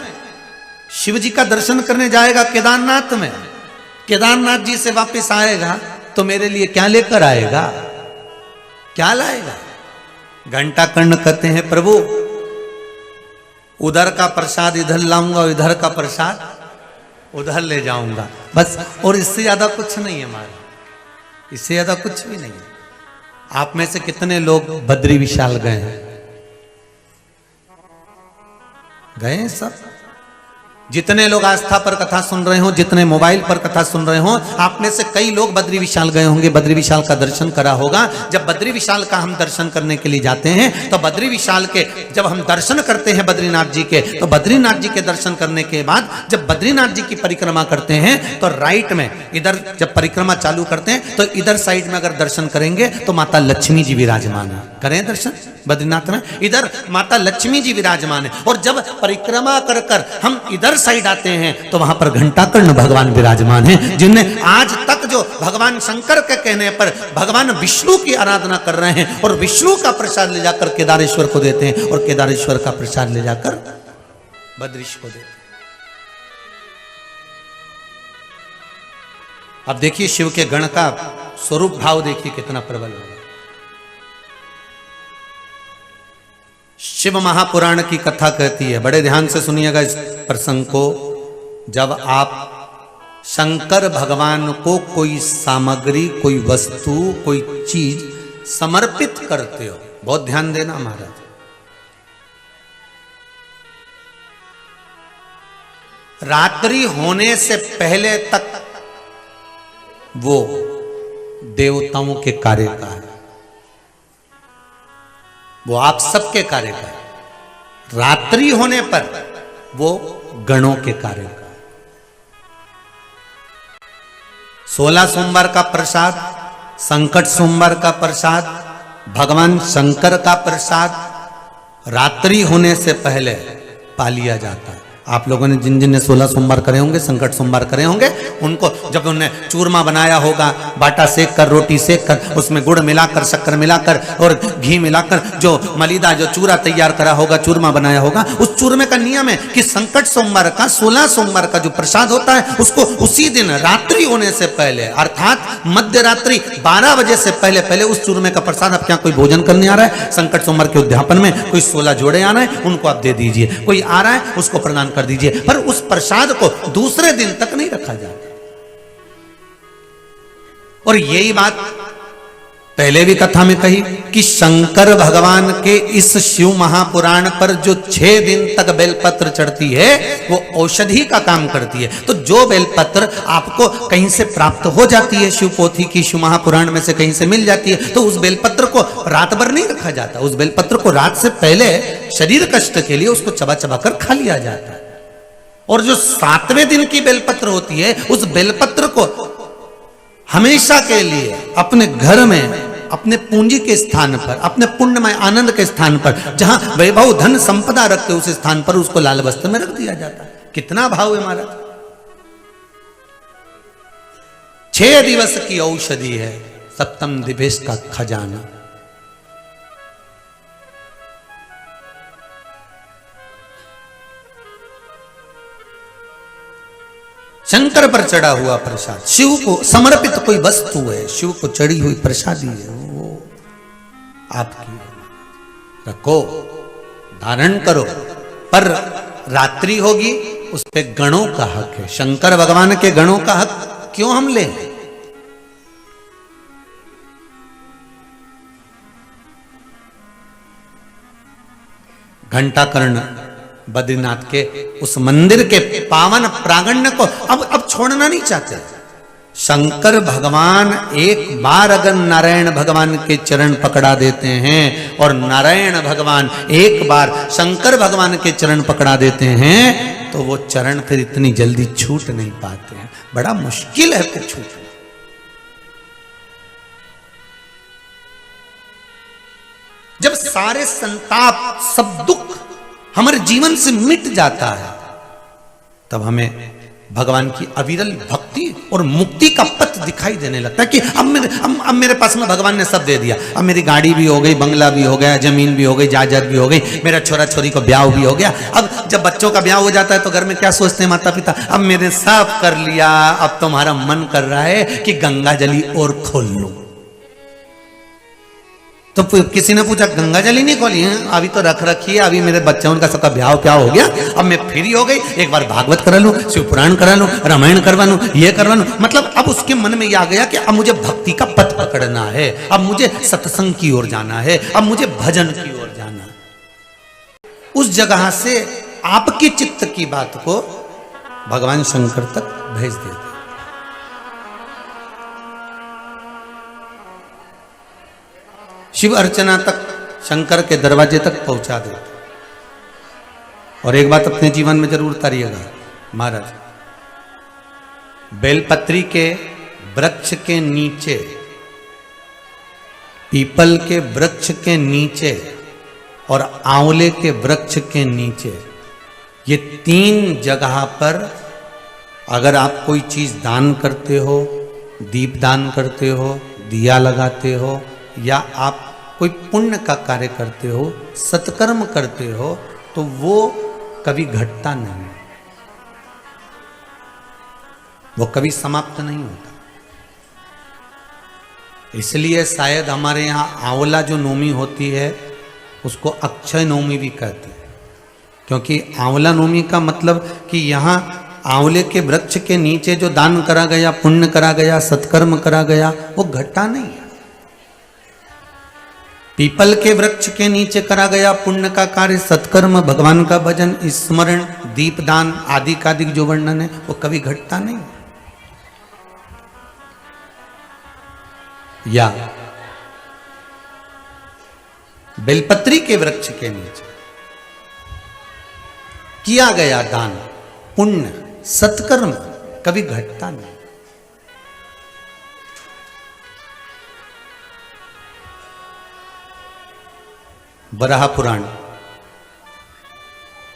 शिव जी का दर्शन करने जाएगा केदारनाथ में, केदारनाथ जी से वापस आएगा तो मेरे लिए क्या लेकर आएगा? क्या लाएगा? घंटाकर्ण कहते हैं प्रभु उधर का प्रसाद इधर लाऊंगा और इधर का प्रसाद उधर ले जाऊंगा, बस। और इससे ज्यादा कुछ नहीं है हमारा, इससे ज्यादा कुछ भी नहीं है। आप में से कितने लोग बद्री विशाल गए हैं? गए हैं सब? जितने लोग आस्था पर कथा सुन रहे हो, जितने मोबाइल पर कथा सुन रहे हो, आप में से कई लोग बद्री विशाल गए होंगे, बद्री विशाल का दर्शन करा होगा। जब बद्री विशाल का हम दर्शन करने के लिए जाते हैं तो बद्री विशाल के जब हम दर्शन करते हैं बद्रीनाथ जी के, तो बद्रीनाथ जी के दर्शन करने के बाद जब बद्रीनाथ जी की परिक्रमा करते हैं तो राइट में इधर जब परिक्रमा चालू करते हैं तो इधर साइड में अगर दर्शन करेंगे तो माता लक्ष्मी जी विराजमान है। करें दर्शन बद्रीनाथ में, इधर माता लक्ष्मी जी विराजमान है। और जब परिक्रमा कर कर हम इधर साइड आते हैं तो वहां पर घंटाकर्ण भगवान विराजमान हैं, जिन्हें आज तक जो भगवान शंकर के कहने पर भगवान विष्णु की आराधना कर रहे हैं और विष्णु का प्रसाद ले जाकर केदारेश्वर को देते हैं और केदारेश्वर का प्रसाद ले जाकर बद्रीश को देते हैं। अब देखिए शिव के गण का स्वरूप भाव देखिए कितना प्रबल होगा। शिव महापुराण की कथा कहती है, बड़े ध्यान से सुनिएगा इस प्रसंग को, जब आप शंकर भगवान को कोई सामग्री, कोई वस्तु, कोई चीज समर्पित करते हो, बहुत ध्यान देना महाराज, रात्रि होने से पहले तक वो देवताओं के कार्य का है, वो आप सबके कार्य का है। रात्रि होने पर वो गणों के कार्य का है। 16 सोमवार का प्रसाद, संकट सोमवार का प्रसाद, भगवान शंकर का प्रसाद रात्रि होने से पहले पा लिया जाता है। आप लोगों ने जिन जिन ने 16 सोमवार करे होंगे, संकट सोमवार करे होंगे, उनको जब उन्होंने चूरमा बनाया होगा, बाटा सेक कर, रोटी सेक कर, उसमें गुड़ मिलाकर, शक्कर मिलाकर और घी मिलाकर जो मलीदा, जो चूरा तैयार करा होगा, चूरमा बनाया होगा, उस चूरमे का नियम है कि संकट सोमवार का, 16 सोमवार का जो प्रसाद होता है उसको उसी दिन रात्रि होने से पहले, अर्थात मध्य रात्रि 12 बजे से पहले पहले उस चूरमे का प्रसाद, अब क्या कोई भोजन करने आ रहा है संकट सोमवार के उद्यापन में, कोई 16 जोड़े आ रहे हैं उनको आप दे दीजिए, कोई आ रहा है उसको प्रदान कर दीजिए, पर उस प्रसाद को दूसरे दिन तक नहीं रखा जाता। और यही बात पहले भी कथा में कही कि शंकर भगवान के इस शिव महापुराण पर जो 6 दिन तक बेलपत्र चढ़ती है वो औषधि का काम करती है। तो जो बेलपत्र आपको कहीं से प्राप्त हो जाती है, शिव पोथी की, शिव महापुराण में से कहीं से मिल जाती है, तो उस बेलपत्र को रात भर नहीं रखा जाता, उस बेलपत्र को रात से पहले शरीर कष्ट के लिए उसको चबा चबा कर खा लिया जाता है। और जो 7वें दिन की बेलपत्र होती है, उस बेलपत्र को हमेशा के लिए अपने घर में, अपने पूंजी के स्थान पर, अपने पुण्यमय आनंद के स्थान पर, जहां वैभव धन संपदा रखते उस स्थान पर उसको लाल वस्त्र में रख दिया जाता है। कितना भाव है महाराज। 6 दिवस की औषधि है, सप्तम दिवस का खजाना। शंकर पर चढ़ा हुआ प्रसाद, शिव को समर्पित कोई वस्तु है, शिव को चढ़ी हुई प्रसादी है, वो आपकी रखो, धारण करो, पर रात्रि होगी उस पे गणों का हक है। शंकर भगवान के गणों का हक क्यों हम लें? घंटाकर्ण बद्रीनाथ के उस मंदिर के पावन प्रांगण को अब छोड़ना नहीं चाहते। शंकर भगवान एक बार अगर नारायण भगवान के चरण पकड़ा देते हैं और नारायण भगवान एक बार शंकर भगवान के चरण पकड़ा देते हैं तो वो चरण फिर इतनी जल्दी छूट नहीं पाते हैं, बड़ा मुश्किल है फिर छूटना। जब सारे संताप, सब दुख हमारे जीवन से मिट जाता है, तब हमें भगवान की अविरल भक्ति और मुक्ति का पथ दिखाई देने लगता है कि अब मेरे पास में भगवान ने सब दे दिया। अब मेरी गाड़ी भी हो गई, बंगला भी हो गया, जमीन भी हो गई, जायदाद भी हो गई, मेरा छोरा छोरी को ब्याह भी हो गया। अब जब बच्चों का ब्याह हो जाता है तो घर में क्या सोचते हैं माता पिता, अब मेरे सब कर लिया, अब तुम्हारा मन कर रहा है कि गंगा जली और खोल लो। तो किसी ने पूछा गंगा जली नहीं खोली है, अभी तो रख रखी है, अभी मेरे बच्चों का सबका ब्याह प्याह हो गया, अब मैं फ्री हो गई, एक बार भागवत करा लूं, शिव पुराण करा लूं, रामायण करवा लूं, ये करवा लूं। मतलब अब उसके मन में यह आ गया कि अब मुझे भक्ति का पथ पकड़ना है, अब मुझे सत्संग की ओर जाना है, अब मुझे भजन की ओर जाना है। उस जगह से आपकी चित्त की बात को भगवान शंकर तक भेज देते। शिव अर्चना तक, शंकर के दरवाजे तक पहुंचा दे। और एक बात अपने जीवन में जरूर उतारिएगा महाराज, बेलपत्री के वृक्ष के नीचे, पीपल के वृक्ष के नीचे और आंवले के वृक्ष के नीचे, ये 3 जगह पर अगर आप कोई चीज दान करते हो, दीपदान करते हो, दिया लगाते हो, या आप कोई पुण्य का कार्य करते हो, सत्कर्म करते हो, तो वो कभी घटता नहीं, वो कभी समाप्त नहीं होता। इसलिए शायद हमारे यहाँ आंवला जो नवमी होती है उसको अक्षय नवमी भी कहते हैं, क्योंकि आंवला नवमी का मतलब कि यहाँ आंवले के वृक्ष के नीचे जो दान करा गया, पुण्य करा गया, सत्कर्म करा गया, वो घटता नहीं है। पीपल के वृक्ष के नीचे करा गया पुण्य का कार्य, सत्कर्म, भगवान का भजन, स्मरण, दीपदान आदि का जो वर्णन है वो कभी घटता नहीं। या बेलपत्री के वृक्ष के नीचे किया गया दान, पुण्य, सत्कर्म कभी घटता नहीं। वराह पुराण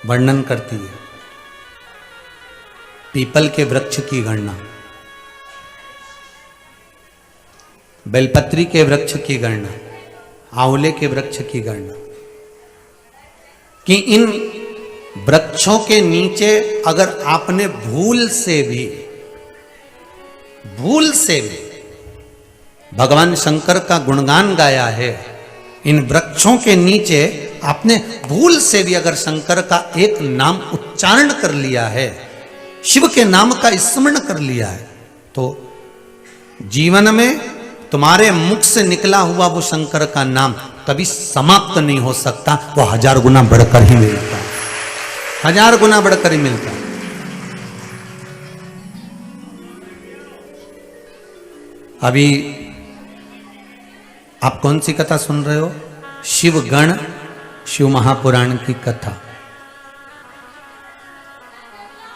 वर्णन करती है पीपल के वृक्ष की गणना, बेलपत्री के वृक्ष की गणना, आंवले के वृक्ष की गणना, कि इन वृक्षों के नीचे अगर आपने भूल से भी भगवान शंकर का गुणगान गाया है, इन वृक्षों के नीचे आपने भूल से भी अगर शंकर का एक नाम उच्चारण कर लिया है, शिव के नाम का स्मरण कर लिया है, तो जीवन में तुम्हारे मुख से निकला हुआ वो शंकर का नाम कभी समाप्त नहीं हो सकता, वो 1000 गुना बढ़कर ही मिलता है, 1000 गुना बढ़कर ही मिलता है। अभी आप कौन सी कथा सुन रहे हो? शिव गण शिव महापुराण की कथा,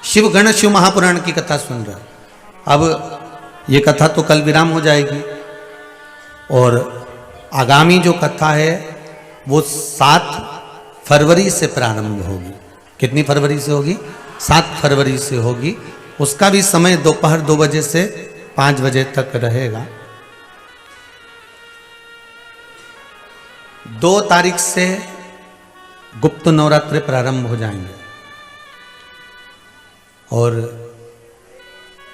शिव गण शिव महापुराण की कथा सुन रहे हो। अब ये कथा तो कल विराम हो जाएगी और आगामी जो कथा है वो 7 फरवरी से प्रारंभ होगी। कितनी फरवरी से होगी? 7 फरवरी से होगी। उसका भी समय दोपहर 2 बजे से 5 बजे तक रहेगा। 2 तारीख से गुप्त नवरात्र प्रारंभ हो जाएंगे और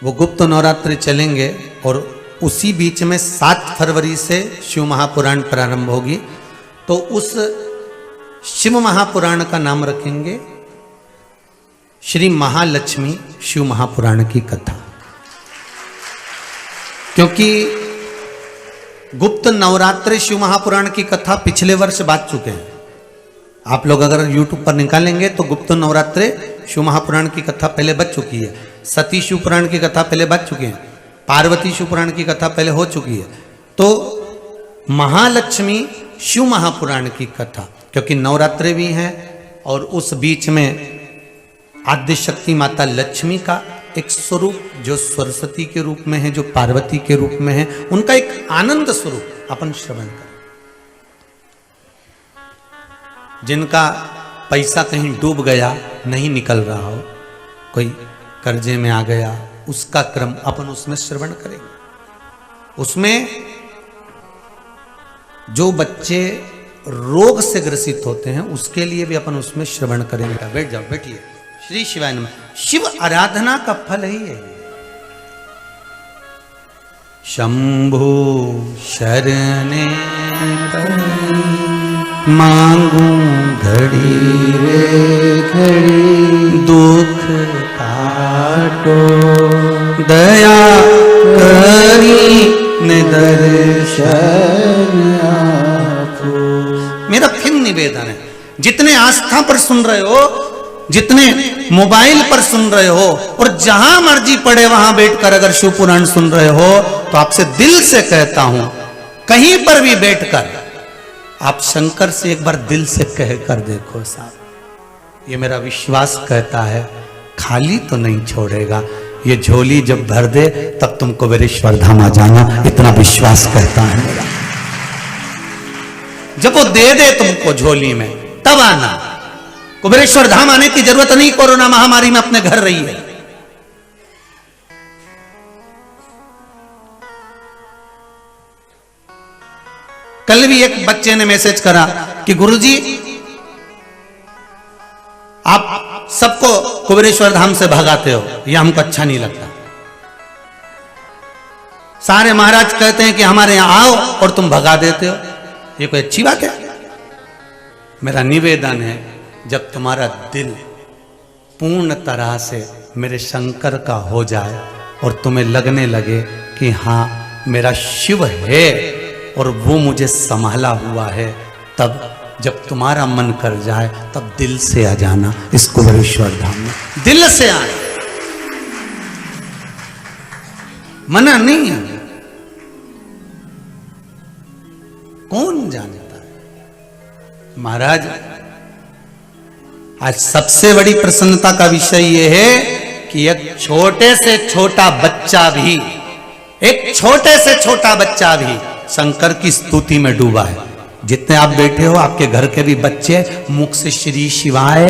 वो गुप्त नवरात्र चलेंगे और उसी बीच में 7 फरवरी से शिव महापुराण प्रारंभ होगी। तो उस शिव महापुराण का नाम रखेंगे श्री महालक्ष्मी शिव महापुराण की कथा, क्योंकि गुप्त नवरात्रि शिव महापुराण की कथा पिछले वर्ष बात चुके हैं। आप लोग अगर YouTube पर निकालेंगे तो गुप्त नवरात्रि शिव महापुराण की कथा पहले बच चुकी है, सती शिव पुराण की कथा पहले बच चुकी है, पार्वती शिव पुराण की कथा पहले हो चुकी है। तो महालक्ष्मी शिव महापुराण की कथा, क्योंकि नवरात्रि भी है और उस बीच में आद्य शक्ति माता लक्ष्मी का एक स्वरूप जो सरस्वती के रूप में है, जो पार्वती के रूप में है, उनका एक आनंद स्वरूप अपन श्रवण करें। जिनका पैसा कहीं डूब गया, नहीं निकल रहा हो, कोई कर्जे में आ गया, उसका क्रम अपन उसमें श्रवण करेंगे। उसमें जो बच्चे रोग से ग्रसित होते हैं उसके लिए भी अपन उसमें श्रवण करेंगे। बैठ जाओ, बैठिए। श्री शिवाय नमः। शिव आराधना का फल ही है। शंभु शरणे मांगू घड़ी रे घड़ी, दुख काटो दया करी निदर्शन आपो। मेरा फिर निवेदन है, जितने आस्था पर सुन रहे हो, जितने मोबाइल पर सुन रहे हो और जहां मर्जी पड़े वहां बैठकर अगर शिव पुराण सुन रहे हो, तो आपसे दिल से कहता हूं, कहीं पर भी बैठकर आप शंकर से एक बार दिल से कह कर देखो साहब। ये मेरा विश्वास कहता है, खाली तो नहीं छोड़ेगा। ये झोली जब भर दे तब तुम कुबेरेश्वर धाम आ जाना, इतना विश्वास कहता है मेरा। जब वो दे दे तुमको झोली में तब आना। कुबेरेश्वर धाम आने की जरूरत नहीं, कोरोना महामारी में अपने घर रही है। कल भी एक बच्चे ने मैसेज करा कि गुरुजी आप सबको कुबेरेश्वर धाम से भगाते हो, यह हमको अच्छा नहीं लगता। सारे महाराज कहते हैं कि हमारे यहां आओ और तुम भगा देते हो, ये कोई अच्छी बात है? मेरा निवेदन है, जब तुम्हारा दिल पूर्ण तरह से मेरे शंकर का हो जाए और तुम्हें लगने लगे कि हाँ मेरा शिव है और वो मुझे संभाला हुआ है, तब जब तुम्हारा मन कर जाए तब दिल से आ जाना इस कुबेरेश्वर धाम में, दिल से आना, मना नहीं है। कौन जानता है महाराज, आज सबसे बड़ी प्रसन्नता का विषय यह है कि एक छोटे से छोटा बच्चा भी, एक छोटे से छोटा बच्चा भी शंकर की स्तुति में डूबा है। जितने आप बैठे हो, आपके घर के भी बच्चे मुख से श्री शिवाय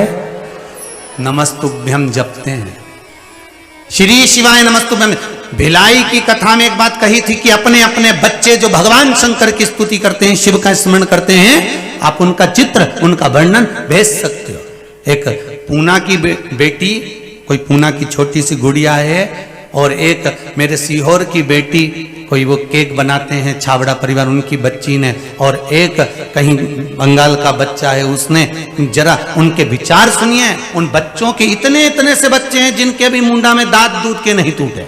नमस्तुभ्यम जपते हैं, श्री शिवाय नमस्तुभ्यम। भिलाई की कथा में एक बात कही थी कि अपने अपने बच्चे जो भगवान शंकर की स्तुति करते हैं, शिव का स्मरण करते हैं, आप उनका चित्र, उनका वर्णन भेज सकते हो। एक पूना की बेटी, कोई पूना की छोटी सी गुड़िया है, और एक मेरे सीहोर की बेटी, कोई वो केक बनाते हैं छावड़ा परिवार, उनकी बच्ची ने, और एक कहीं बंगाल का बच्चा है, उसने। जरा उनके विचार सुनिए। उन बच्चों के इतने इतने से बच्चे हैं जिनके भी मुंडा में दांत दूध के नहीं टूटे,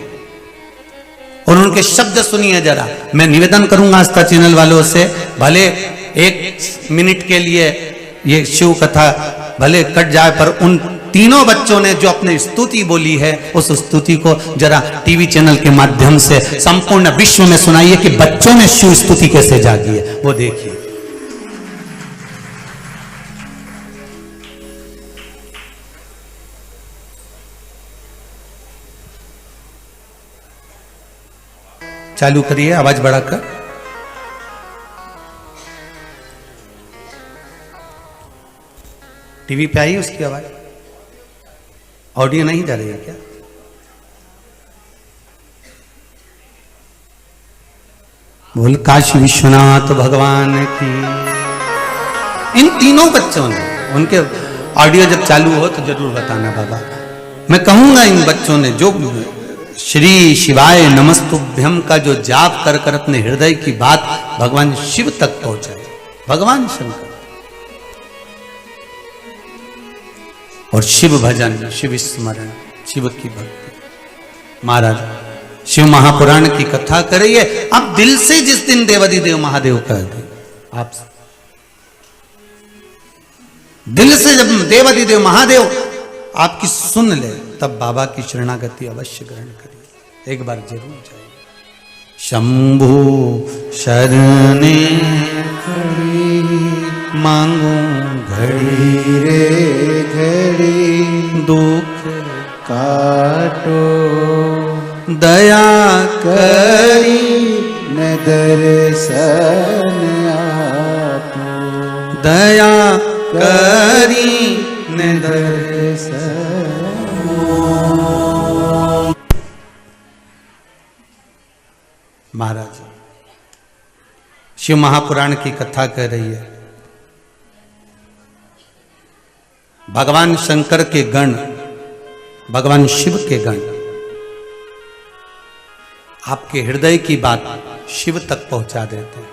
और उनके शब्द सुनिए जरा। मैं निवेदन करूंगा आस्था चैनल वालों से, भले 1 मिनट के लिए ये शिव कथा भले कट जाए, पर उन तीनों बच्चों ने जो अपनी स्तुति बोली है, उस स्तुति को जरा टीवी चैनल के माध्यम से संपूर्ण विश्व में सुनाइए कि बच्चों ने शिव स्तुति कैसे जागी है, वो देखिए। चालू करिए आवाज बढ़ाकर। टीवी पे आई उसकी आवाज, ऑडियो नहीं जा रही है क्या? बोल काशी विश्वनाथ भगवान की। इन तीनों बच्चों ने, उनके ऑडियो जब चालू हो तो जरूर बताना बाबा। मैं कहूंगा इन बच्चों ने जो श्री शिवाय नमस्तुभ्यम का जो जाप कर कर अपने हृदय की बात भगवान शिव तक पहुंचाए, भगवान शंकर, और शिव भजन, शिव स्मरण, शिव की भक्ति। महाराज शिव महापुराण की कथा करिए आप दिल से। जिस दिन देवाधिदेव महादेव कह दे, आप दिल से जब देवाधिदेव महादेव आपकी सुन ले, तब बाबा की शरणागति अवश्य ग्रहण करिए, एक बार जरूर जाइए। शंभु शरणे खड़ी मांगू घड़ी रे घड़ी, दुख काटो दया करी न दर्शन आपो, दया करी न दर्शन। महाराज शिव महापुराण की कथा कह रही है, भगवान शंकर के गण, भगवान शिव के गण आपके हृदय की बात शिव तक पहुंचा देते हैं।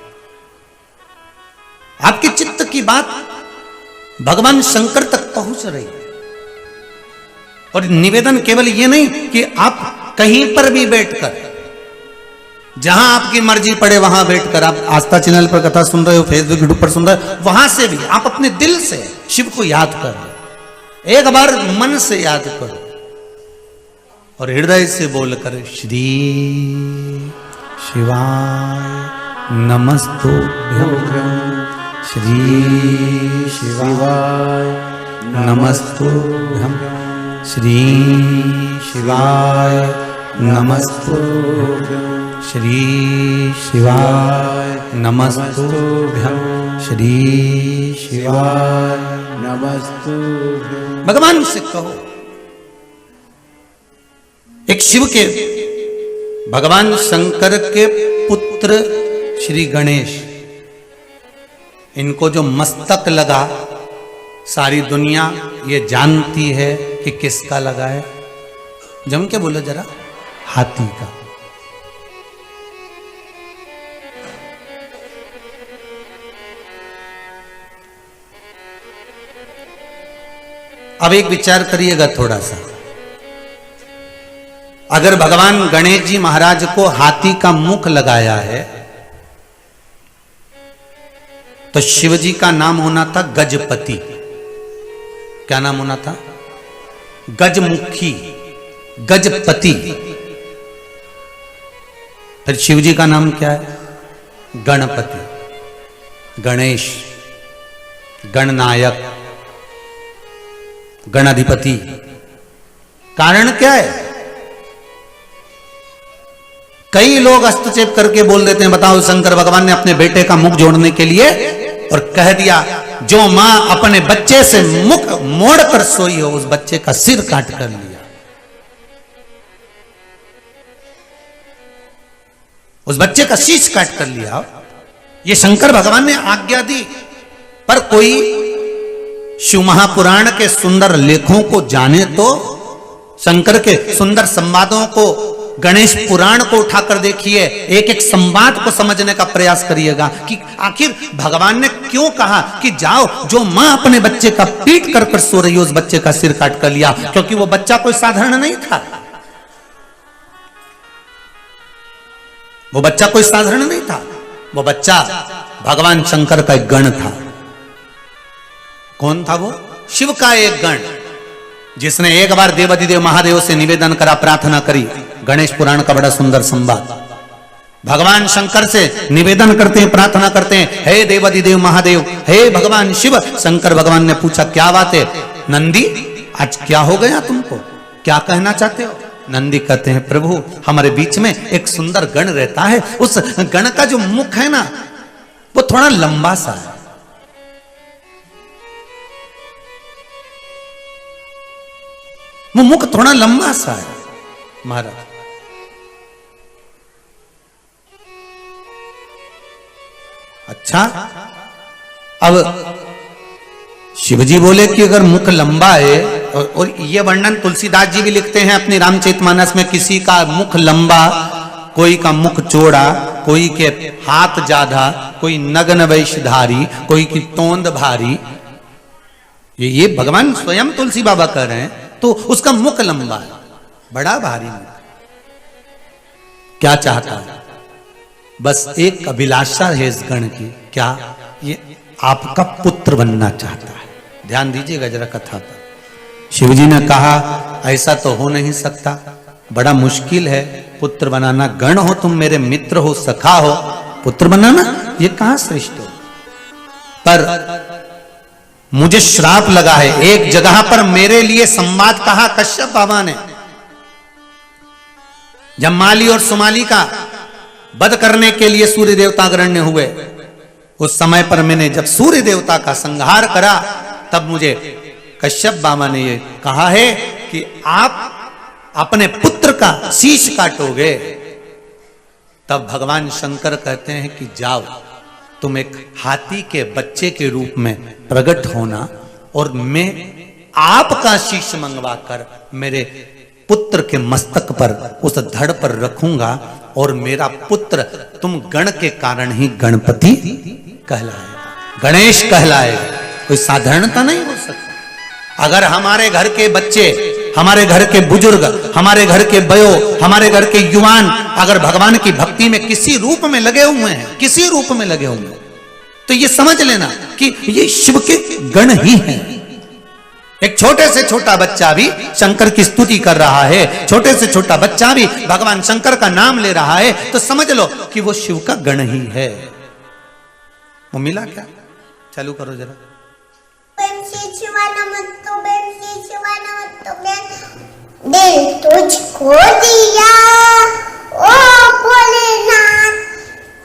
आपके चित्त की बात भगवान शंकर तक पहुंच रही है। और निवेदन केवल ये नहीं कि आप कहीं पर भी बैठकर, जहां आपकी मर्जी पड़े वहां बैठकर, आप आस्था चैनल पर कथा सुन रहे हो, फेसबुक यूट्यूब पर सुन रहे हो, वहां से भी आप अपने दिल से शिव को याद करो, एक बार मन से याद करो और हृदय से बोलकर श्री शिवाय नमस्तुभ्यं, श्री शिवाय नमस्तुभ्यं, श्री शिवाय नमस्तुभ्यं, श्री शिवाय नमस्तुभ्यं, श्री शिवाय नमस्तुभ्यं। भगवान से कहो। एक शिव के, भगवान शंकर के पुत्र श्री गणेश, इनको जो मस्तक लगा, सारी दुनिया ये जानती है कि किसका लगा है। जम के बोलो जरा, हाथी का। अब एक विचार करिएगा थोड़ा सा, अगर भगवान गणेश जी महाराज को हाथी का मुख लगाया है तो शिव जी का नाम होना था गजपति। क्या नाम होना था? गजमुखी, गजपति। फिर शिव जी का नाम क्या है? गणपति, गणेश, गणनायक, गणाधिपति। कारण क्या है? कई लोग हस्तक्षेप करके बोल देते हैं, बताओ शंकर भगवान ने अपने बेटे का मुख जोड़ने के लिए और कह दिया जो मां अपने बच्चे से मुख मोड़ कर सोई हो उस बच्चे का सिर काट कर लिया। उस बच्चे का शीश काट कर लिया। ये शंकर भगवान ने आज्ञा दी। पर कोई शिव महापुराण के सुंदर लेखों को जाने तो, शंकर के सुंदर संवादों को, गणेश पुराण को उठाकर देखिए, एक एक संवाद को समझने का प्रयास करिएगा कि आखिर भगवान ने क्यों कहा कि जाओ जो मां अपने बच्चे का पीट कर सो रही हो उस बच्चे का सिर काट कर लिया। क्योंकि वो बच्चा कोई साधारण नहीं था। वो बच्चा कोई साधारण नहीं था। वो बच्चा भगवान शंकर का एक गण था। कौन था वो? शिव का एक गण, जिसने एक बार देवाधिदेव महादेव से निवेदन करा, प्रार्थना करी। गणेश पुराण का बड़ा सुंदर संवाद। भगवान शंकर से निवेदन करते हैं, प्रार्थना करते हैं, हे देवाधिदेव महादेव, हे भगवान शिव। शंकर भगवान ने पूछा, क्या बात है नंदी, आज क्या हो गया तुमको, क्या कहना चाहते हो? नंदी कहते हैं, प्रभु हमारे बीच में एक सुंदर गण रहता है, उस गण का जो मुख है ना वो थोड़ा लंबा सा है। वो मुख थोड़ा लंबा सा है महाराज। अच्छा, अब शिवजी बोले कि अगर मुख लंबा है, और ये वर्णन तुलसीदास जी भी लिखते हैं अपनी रामचरितमानस में, किसी का मुख लंबा, कोई का मुख चौड़ा, कोई के हाथ ज्यादा, कोई नग्न वेशधारी, कोई की तोंद भारी। ये भगवान स्वयं तुलसी बाबा कह रहे हैं। तो उसका मुख लंबा है, बड़ा भारी मुख। क्या चाहता है? बस एक अभिलाषा है इस गण की। क्या? ये आपका पुत्र बनना चाहता है। ध्यान दीजिएगा जरा कथा पर। शिवजी ने कहा ऐसा तो हो नहीं सकता, बड़ा मुश्किल है पुत्र बनाना। गण हो तुम, मेरे मित्र हो, सखा हो, पुत्र बनाना ये कहां श्रेष्ठ हो। पर मुझे श्राप लगा है। एक जगह पर मेरे लिए संवाद कहा कश्यप बाबा ने, जब माली और सुमाली का वध करने के लिए सूर्य देवता अग्रण्य हुए, उस समय पर मैंने जब सूर्य देवता का संहार करा, तब मुझे कश्यप बाबा ने ये कहा है कि आप अपने पुत्र का शीश काटोगे। तब भगवान शंकर कहते हैं कि जाओ तुम एक हाथी के बच्चे के रूप में प्रकट होना, और मैं आपका शीश मंगवा कर मेरे पुत्र के मस्तक पर, उस धड़ पर रखूंगा, और मेरा पुत्र तुम गण के कारण ही गणपति कहलाएगा, गणेश कहलाएगा। कोई साधारणता नहीं हो सकती। अगर हमारे घर के बच्चे, हमारे घर के बुजुर्ग, हमारे घर के बयो, हमारे घर के युवान अगर भगवान की भक्ति में किसी रूप में लगे हुए हैं, किसी रूप में लगे हुए हैं, तो ये समझ लेना कि ये शिव के गण ही हैं। एक छोटे से छोटा बच्चा भी शंकर की स्तुति कर रहा है, छोटे से छोटा बच्चा भी भगवान शंकर का नाम ले रहा है, तो समझ लो कि वो शिव का गण ही है। वो मिला क्या? चालू करो जरा। दिल तुझको दिया ओ भोलेनाथ,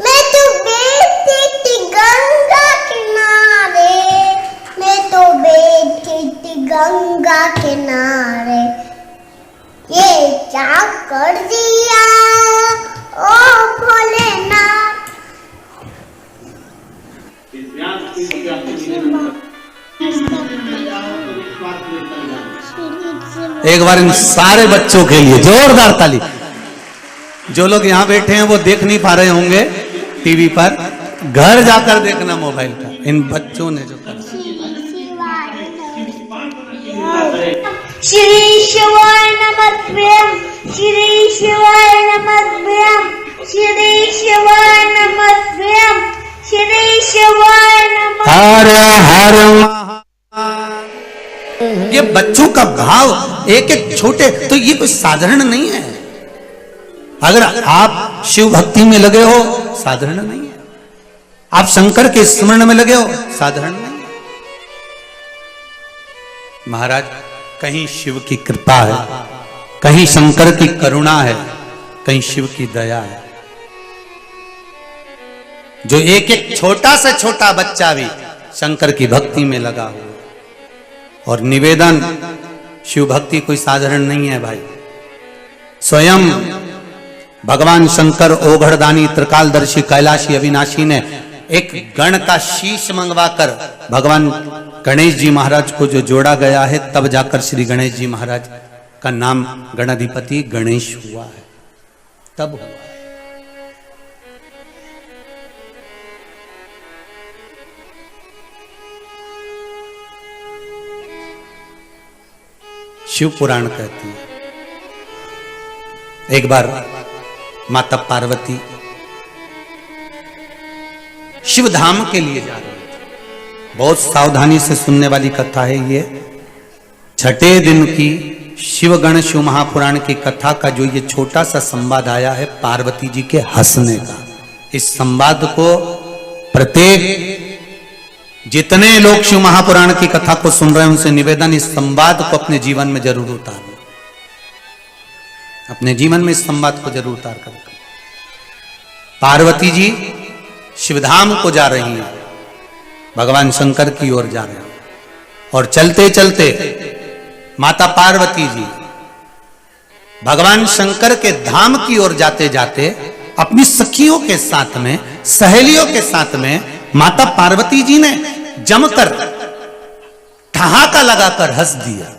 मैं तो बैठी थी गंगा किनारे, मैं तो बैठी थी गंगा किनारे, ये क्या कर दिया ओ भोलेनाथ। एक बार इन सारे बच्चों के लिए जोरदार ताली। जो लोग यहां बैठे हैं वो देख नहीं पा रहे होंगे टीवी पर, घर जाकर देखना मोबाइल पर। इन बच्चों ने जो करा। श्री शिवाय नमः, श्री शिवाय नमः, श्री शिवाय नमः, श्री शिवाय नमः। हर हर ये बच्चों का भाव एक एक छोटे, तो ये कोई साधारण नहीं है। अगर आप शिव भक्ति में लगे हो, साधारण नहीं है। आप शंकर के स्मरण में लगे हो, साधारण नहीं है। महाराज, कहीं शिव की कृपा है, कहीं शंकर की करुणा है, कहीं शिव की दया है। जो एक एक छोटा से छोटा बच्चा भी शंकर की भक्ति में लगा हुआ। और निवेदन, शिव भक्ति कोई साधारण नहीं है भाई। स्वयं भगवान शंकर ओघड़दानी त्रिकालदर्शी कैलाशी अविनाशी ने एक गण का शीश मंगवाकर भगवान गणेश जी महाराज को जो जोड़ा गया है, तब जाकर श्री गणेश जी महाराज का नाम गणाधिपति गणेश हुआ है, तब हुआ। शिव पुराण कहती है, एक बार माता पार्वती शिव धाम के लिए जा रही थी। बहुत सावधानी से सुनने वाली कथा है ये। छठे दिन की शिवगण शिव महापुराण की कथा का जो ये छोटा सा संवाद आया है पार्वती जी के हंसने का। इस संवाद को प्रत्येक जितने लोग शिव महापुराण की कथा को सुन रहे हैं उनसे निवेदन, इस संवाद को अपने जीवन में जरूर उतारना। अपने जीवन में इस संवाद को जरूर उतार कर। पार्वती जी शिवधाम को जा रही हैं, भगवान शंकर की ओर जा रहे हैं। और चलते चलते माता पार्वती जी भगवान शंकर के धाम की ओर जाते जाते अपनी सखियों के साथ में, सहेलियों के साथ में माता पार्वती जी ने जमकर ठहाका लगाकर हंस दिया।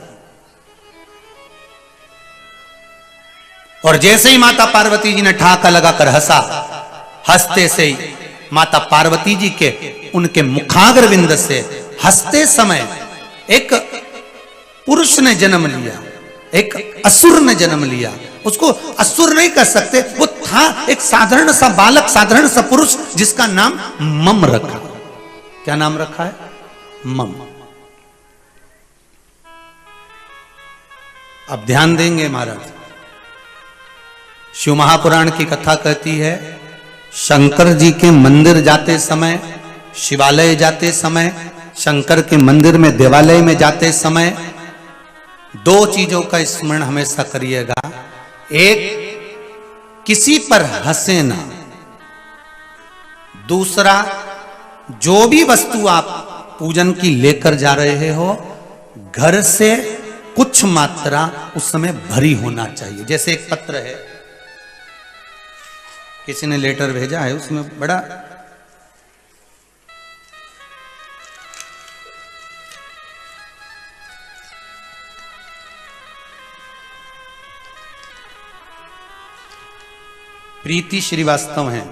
और जैसे ही माता पार्वती जी ने ठहाका लगाकर हंसा, हंसते से ही माता पार्वती जी के उनके मुखाग्रविंद से हंसते समय एक पुरुष ने जन्म लिया, एक असुर ने जन्म लिया। उसको असुर नहीं कह सकते, वो था एक साधारण सा बालक, साधारण सा पुरुष, जिसका नाम मम रखा। क्या नाम रखा है? मम। अब ध्यान देंगे महाराज, शिव महापुराण की कथा कहती है शंकर जी के मंदिर जाते समय, शिवालय जाते समय, शंकर के मंदिर में देवालय में जाते समय दो चीजों का स्मरण हमेशा करिएगा। एक, किसी पर हंसे ना। दूसरा, जो भी वस्तु आप पूजन की लेकर जा रहे हो, घर से कुछ मात्रा उस समय भरी होना चाहिए। जैसे एक पत्र है, किसी ने लेटर भेजा है, उसमें बड़ा प्रीति श्रीवास्तव हैं।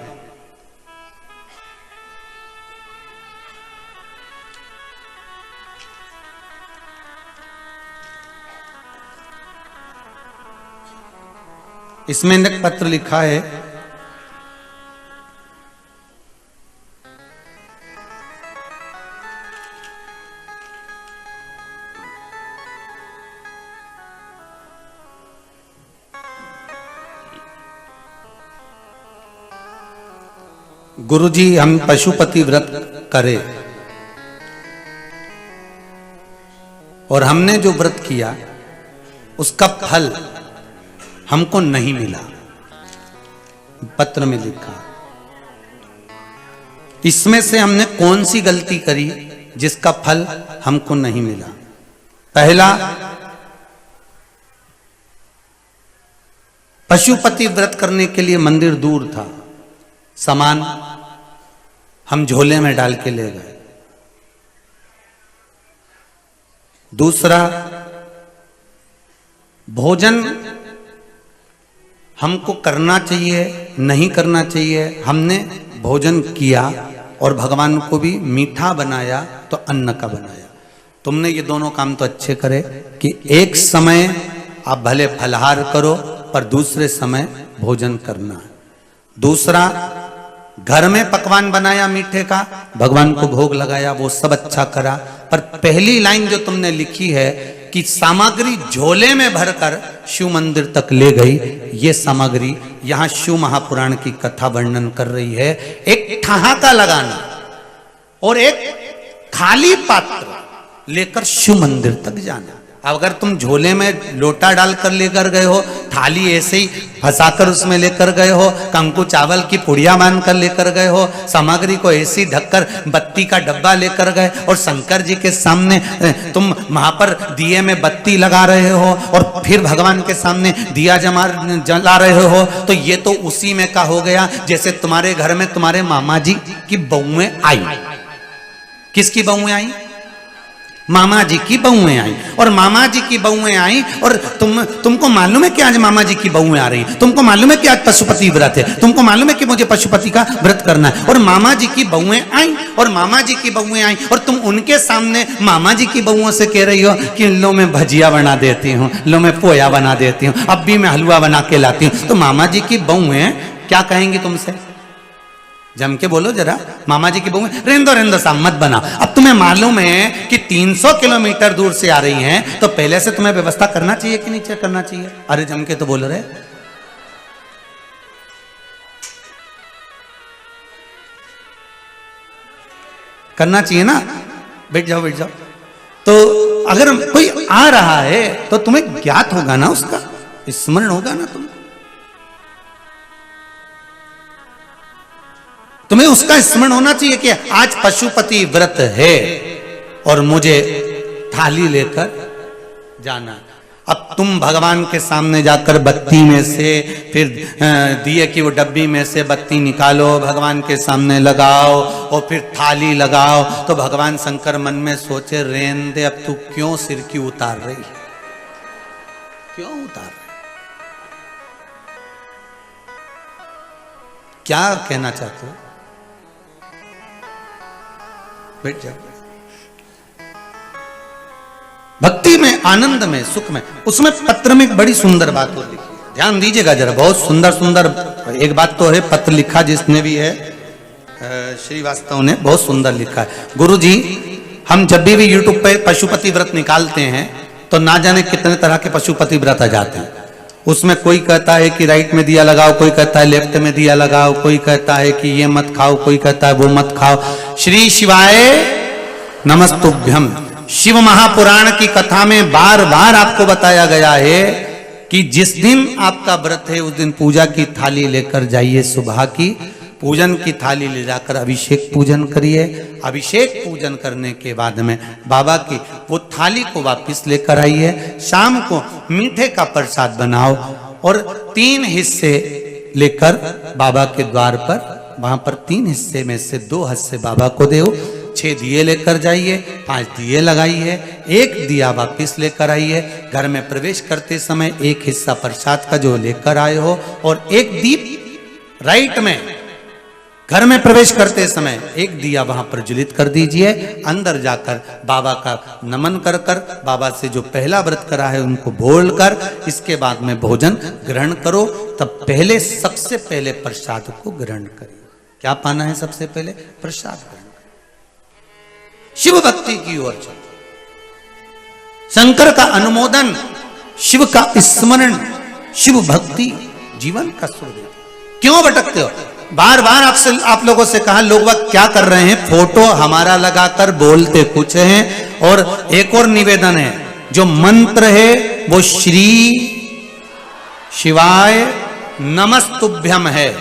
इसमें एक पत्र लिखा है, गुरुजी हम पशुपति व्रत करें और हमने जो व्रत किया उसका फल हमको नहीं मिला। पत्र में लिखा, इसमें से हमने कौन सी गलती करी जिसका फल हमको नहीं मिला? पहला, पशुपति व्रत करने के लिए मंदिर दूर था, सामान हम झोले में डाल के ले गए। दूसरा, भोजन हमको करना चाहिए नहीं करना चाहिए। हमने भोजन किया और भगवान को भी मीठा बनाया तो अन्न का बनाया। तुमने ये दोनों काम तो अच्छे करे कि एक समय आप भले फलहार करो पर दूसरे समय भोजन करना। दूसरा, घर में पकवान बनाया मीठे का, भगवान को भोग लगाया, वो सब अच्छा करा। पर पहली लाइन जो तुमने लिखी है कि सामग्री झोले में भरकर शिव मंदिर तक ले गई, ये सामग्री यहां शिव महापुराण की कथा वर्णन कर रही है। एक ठहाका लगाना और एक खाली पात्र लेकर शिव मंदिर तक जाना। अगर तुम झोले में लोटा डालकर लेकर गए हो, थाली ऐसे ही फंसाकर उसमें लेकर गए हो, कंकु चावल की पुड़िया बांधकर लेकर गए हो, सामग्री को ऐसे ही ढककर बत्ती का डब्बा लेकर गए और शंकर जी के सामने तुम वहां पर दिए में बत्ती लगा रहे हो और फिर भगवान के सामने दिया जला रहे हो, तो ये तो उसी में का हो गया जैसे तुम्हारे घर में तुम्हारे मामा जी की बहुएं आई। किसकी बहुएं आई? मामा जी की बहुएं आई। और मामा जी की बहुएं आई और तुमको मालूम है कि आज मामा जी की बहुएं आ रही हैं, तुमको मालूम है कि आज पशुपति व्रत है, तुमको मालूम है कि मुझे पशुपति का व्रत करना है। और मामा जी की बहुएं आई और मामा जी की बहुएं आई और तुम उनके सामने मामा जी की बहुओं से कह रही हो कि लो मैं भजिया बना देती हूँ, लो मैं पोया बना देती हूँ, अब भी मैं हलवा बना के लाती हूँ। तो मामा जी की बहुएं क्या कहेंगी तुमसे? जम के बोलो जरा, मामा जी की बहू रेंदो सा मत बना। अब तुम्हें मालूम है कि 300 किलोमीटर दूर से आ रही हैं, तो पहले से तुम्हें व्यवस्था करना चाहिए कि नहीं करना चाहिए? अरे जम के तो बोल रहे, करना चाहिए ना। बैठ जाओ बैठ जाओ। तो अगर कोई आ रहा है तो तुम्हें ज्ञात होगा ना, उसका स्मरण होगा ना, तुम्हें उसका स्मरण होना चाहिए कि आज पशुपति व्रत है और मुझे थाली लेकर जाना। अब तुम भगवान के सामने जाकर बत्ती में से फिर दिए की वो डब्बी में से बत्ती निकालो, भगवान के सामने लगाओ और फिर थाली लगाओ, तो भगवान शंकर मन में सोचे रेन दे, अब तू क्यों सिर की उतार रही है, क्यों उतार रही? क्या कहना चाहते हो? बैठ जाओ। भक्ति में, आनंद में, सुख में, उसमें पत्र में एक बड़ी सुंदर बात हो लिखी है, ध्यान दीजिएगा जरा। बहुत सुंदर सुंदर एक बात तो है, पत्र लिखा जिसने भी है, श्रीवास्तव ने बहुत सुंदर लिखा है। गुरु जी, हम जब भी यूट्यूब पे पशुपति व्रत निकालते हैं तो ना जाने कितने तरह के पशुपति व्रत आ जाते हैं। उसमें कोई कहता है कि राइट में दिया लगाओ, कोई कहता है लेफ्ट में दिया लगाओ, कोई कहता है कि ये मत खाओ, कोई कहता है वो मत खाओ। श्री शिवाय नमस्तुभ्यम। शिव महापुराण की कथा में बार बार आपको बताया गया है कि जिस दिन आपका व्रत है उस दिन पूजा की थाली लेकर जाइए, सुबह की पूजन की थाली ले जाकर अभिषेक पूजन करिए। अभिषेक पूजन करने के बाद में बाबा की वो थाली को वापस लेकर आइए। शाम को मीठे का प्रसाद बनाओ और 3 हिस्से लेकर बाबा के द्वार पर, वहां पर 3 हिस्से में से 2 हिस्से बाबा को दो। 6 दिए लेकर जाइए, 5 दिए लगाइए, 1 दिया वापिस लेकर आइए। घर में प्रवेश करते समय 1 हिस्सा प्रसाद का जो लेकर आए हो और 1 दीप राइट में, घर में प्रवेश करते समय 1 दिया वहां प्रज्वलित कर दीजिए। अंदर जाकर बाबा का नमन कर कर, बाबा से जो पहला व्रत करा है उनको बोलकर, इसके बाद में भोजन ग्रहण करो। तब पहले, सबसे पहले प्रसाद को ग्रहण करिए। क्या पाना है? सबसे पहले प्रसाद ग्रहण। शिव भक्ति की ओर चलो, शंकर का अनुमोदन, शिव का स्मरण, शिव भक्ति जीवन का सूर्य। क्यों भटकते हो? बार बार आपसे, आप लोगों से कहा, लोग वह क्या कर रहे हैं, फोटो हमारा लगाकर बोलते कुछ हैं। और एक और निवेदन है, जो मंत्र है वो श्री शिवाय नमस्तुभ्यम है,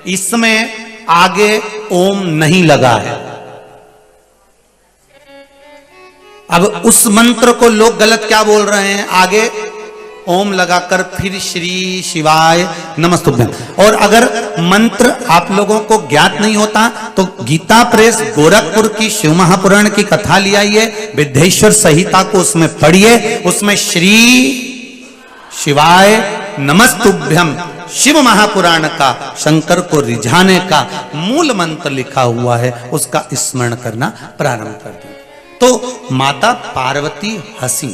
इसमें आगे ओम नहीं लगा है। अब उस मंत्र को लोग गलत क्या बोल रहे हैं, आगे ओम लगाकर फिर श्री शिवाय नमस्तुभ्यम। और अगर मंत्र आप लोगों को ज्ञात नहीं होता तो गीता प्रेस गोरखपुर की शिव महापुराण की कथा ले आइए, विद्येश्वर संहिता को उसमें पढ़िए, उसमें श्री शिवाय नमस्तुभ्यम शिव महापुराण का शंकर को रिझाने का मूल मंत्र लिखा हुआ है, उसका स्मरण करना प्रारंभ कर दिया। तो माता पार्वती हंसी,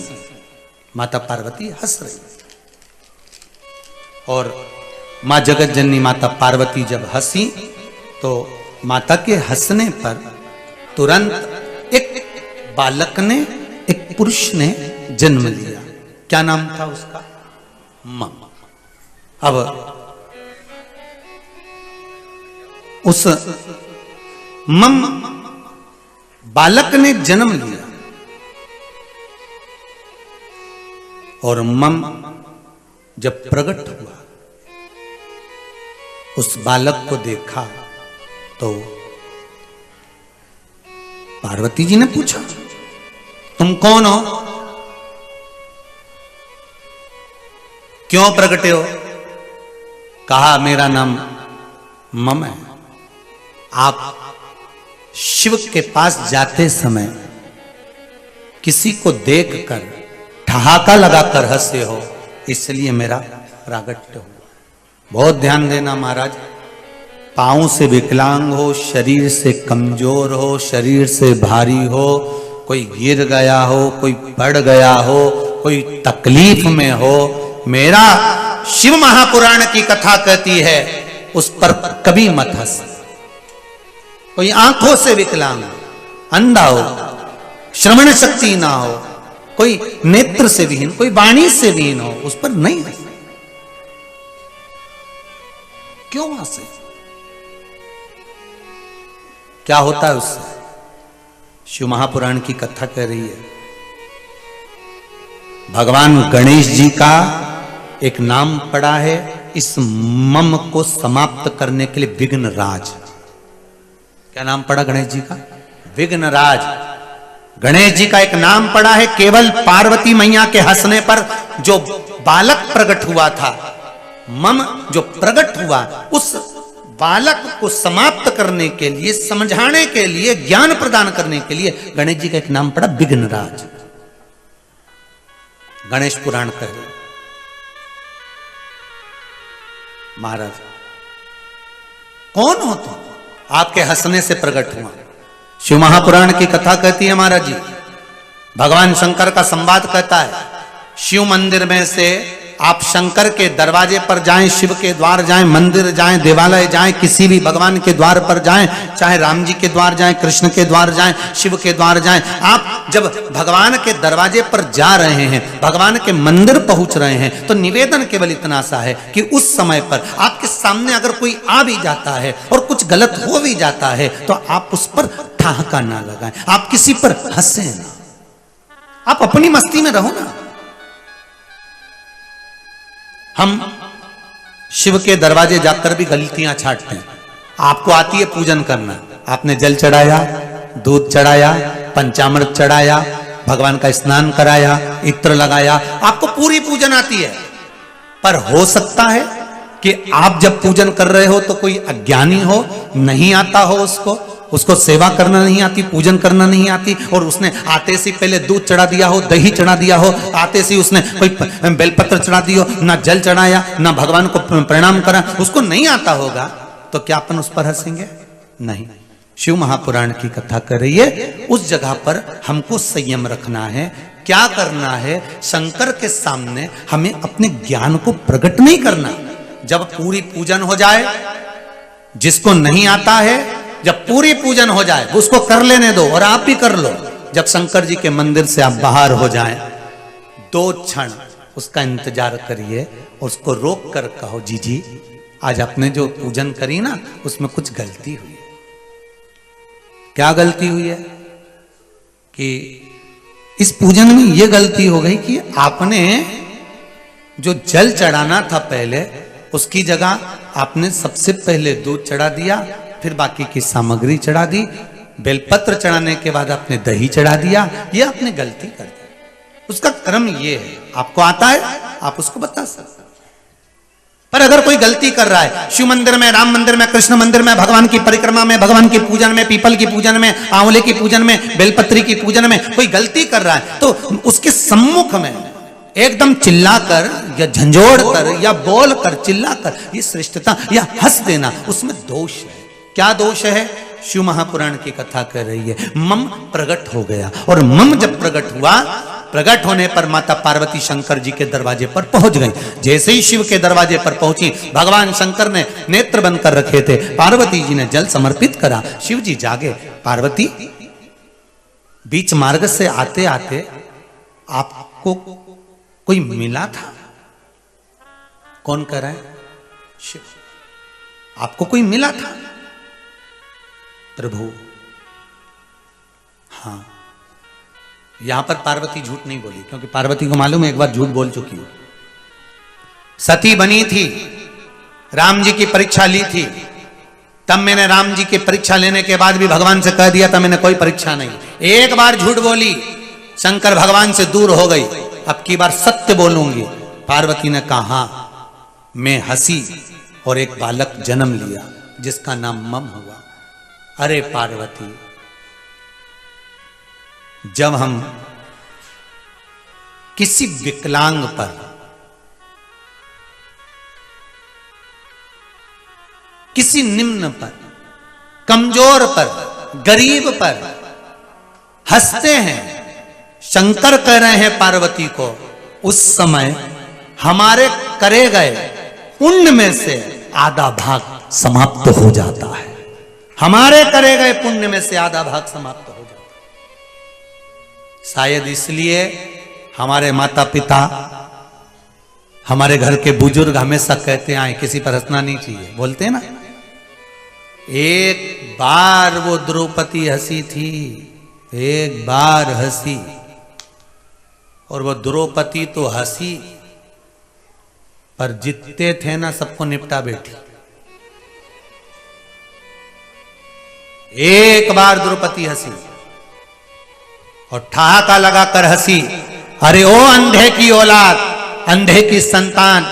माता पार्वती हंस रही और मां जगत जननी माता पार्वती जब हंसी तो माता के हंसने पर तुरंत एक बालक ने, एक पुरुष ने जन्म लिया। क्या नाम था उसका? मम। अब उस मम बालक ने जन्म लिया और मम जब प्रकट हुआ, उस बालक को देखा तो पार्वती जी ने पूछा, तुम कौन हो, क्यों प्रकटे हो? कहा, मेरा नाम मम है। आप शिव के पास जाते समय किसी को देखकर ठहाका लगाकर हंसे हो, इसलिए मेरा प्रागट्य हुआ। बहुत ध्यान देना महाराज, पांव से विकलांग हो, शरीर से कमजोर हो, शरीर से भारी हो, कोई गिर गया हो, कोई पड़ गया हो, कोई तकलीफ में हो, मेरा शिव महापुराण की कथा कहती है उस पर कभी मत हंस। कोई आंखों से विकलांग, अंधा हो, श्रवण शक्ति ना हो, कोई नेत्र से विहीन, कोई वाणी से विहीन हो, उस पर नहीं हंसे। क्यों हंसे? क्या होता है उससे? शिव महापुराण की कथा कह रही है, भगवान गणेश जी का एक नाम पड़ा है इस मम को समाप्त करने के लिए, विघ्नराज। क्या नाम पड़ा गणेश जी का? विघ्नराज। गणेश जी का एक नाम पड़ा है केवल पार्वती मैया के हंसने पर जो बालक प्रकट हुआ था, मम जो प्रकट हुआ, उस बालक को समाप्त करने के लिए, समझाने के लिए, ज्ञान प्रदान करने के लिए गणेश जी का एक नाम पड़ा विघ्नराज। गणेश पुराण कह रहे महाराज, कौन हो तुम? आपके हंसने से प्रकट हुआ। शिव महापुराण की कथा कहती है महाराज जी, भगवान शंकर का संवाद कहता है, शिव मंदिर में से आप शंकर के दरवाजे पर जाएं, शिव के द्वार जाएं, मंदिर जाएं, देवालय जाएं, किसी भी भगवान के द्वार पर जाएं, चाहे राम जी के द्वार जाएं, कृष्ण के द्वार जाएं, शिव के द्वार जाएं, आप जब भगवान के दरवाजे पर जा रहे हैं, भगवान के मंदिर पहुंच रहे हैं, तो निवेदन केवल इतना सा है कि उस समय पर आपके सामने अगर कोई आ भी जाता है और कुछ गलत हो भी जाता है तो आप उस पर ठहाका ना लगाएं, आप किसी पर हंसे ना, आप अपनी मस्ती में रहो ना। हम शिव के दरवाजे जाकर भी गलतियां छाटते हैं। आपको आती है पूजन करना, आपने जल चढ़ाया, दूध चढ़ाया, पंचामृत चढ़ाया, भगवान का स्नान कराया, इत्र लगाया, आपको पूरी पूजन आती है। पर हो सकता है कि आप जब पूजन कर रहे हो तो कोई अज्ञानी हो, नहीं आता हो, उसको सेवा करना नहीं आती, पूजन करना नहीं आती, और उसने आते से पहले दूध चढ़ा दिया हो, दही चढ़ा दिया हो, आते से उसने कोई बेलपत्र चढ़ा दिया हो, ना जल चढ़ाया, ना भगवान को प्रणाम करा, उसको नहीं आता होगा, तो क्या अपन उस पर हंसेंगे? नहीं। शिव महापुराण की कथा कर रही है, उस जगह पर हमको संयम रखना है। क्या करना है? शंकर के सामने हमें अपने ज्ञान को प्रकट नहीं करना। जब पूरी पूजन हो जाए, जिसको नहीं आता है, जब पूरी पूजन हो जाए उसको कर लेने दो, और आप भी कर लो। जब शंकर जी के मंदिर से आप बाहर हो जाएं, 2 क्षण उसका इंतजार करिए और उसको रोक कर कहो, जी आज आपने जो पूजन करी ना, उसमें कुछ गलती हुई। क्या गलती हुई है? कि इस पूजन में यह गलती हो गई कि आपने जो जल चढ़ाना था पहले, उसकी जगह आपने सबसे पहले दूध चढ़ा दिया, फिर बाकी की सामग्री चढ़ा दी, बेलपत्र चढ़ाने के बाद आपने दही चढ़ा दिया। ये आपने गलती कर दी। उसका क्रम ये है, आपको आता है, आप उसको बता सकते। पर अगर कोई गलती कर रहा है, शिव मंदिर में, राम मंदिर में, कृष्ण मंदिर में, भगवान की परिक्रमा में, भगवान की पूजन में, पीपल की पूजन में, आंवले की पूजन में, बेलपत्री की पूजन में कोई गलती कर रहा है, तो उसके सम्मुख में एकदम चिल्लाकर या झंझोड़कर या बोलकर चिल्लाकर ये श्रेष्ठता या हंस देना, उसमें दोष है। क्या दोष है? शिव महापुराण की कथा कह रही है मम प्रकट हो गया, और मम जब प्रकट हुआ, प्रकट होने पर माता पार्वती शंकर जी के दरवाजे पर पहुंच गई। जैसे ही शिव के दरवाजे पर पहुंची, भगवान शंकर ने नेत्र बंद कर रखे थे, पार्वती जी ने जल समर्पित करा, शिव जी जागे। पार्वती, बीच मार्ग से आते आते आपको कोई मिला था? कौन कह रहा है? शिव। आपको कोई मिला था? प्रभु, हाँ। यहां पर पार्वती झूठ नहीं बोली, क्योंकि पार्वती को मालूम है एक बार झूठ बोल चुकी हूं। सती बनी थी, राम जी की परीक्षा ली थी, तब मैंने राम जी की परीक्षा लेने के बाद भी भगवान से कह दिया था मैंने कोई परीक्षा नहीं। एक बार झूठ बोली, शंकर भगवान से दूर हो गई, अब की बार सत्य बोलूंगी। पार्वती ने कहा हाँ, मैं हंसी और एक बालक जन्म लिया जिसका नाम मम हुआ। अरे पार्वती, जब हम किसी विकलांग पर, किसी निम्न पर, कमजोर पर, गरीब पर हंसते हैं, शंकर कह रहे हैं पार्वती को, उस समय हमारे करे गए पुण्य में से आधा भाग समाप्त हो जाता है। हमारे करे गए पुण्य में से आधा भाग समाप्त हो जाता है। शायद इसलिए हमारे माता पिता, हमारे घर के बुजुर्ग हमेशा कहते आए किसी पर हंसना नहीं चाहिए, बोलते हैं ना। एक बार वो द्रौपदी हंसी थी, एक बार हंसी, और वो द्रौपदी तो हंसी पर जितने थे ना सबको निपटा बैठी। एक बार द्रौपदी हंसी और ठहाका लगाकर हंसी, अरे ओ अंधे की औलाद, अंधे की संतान,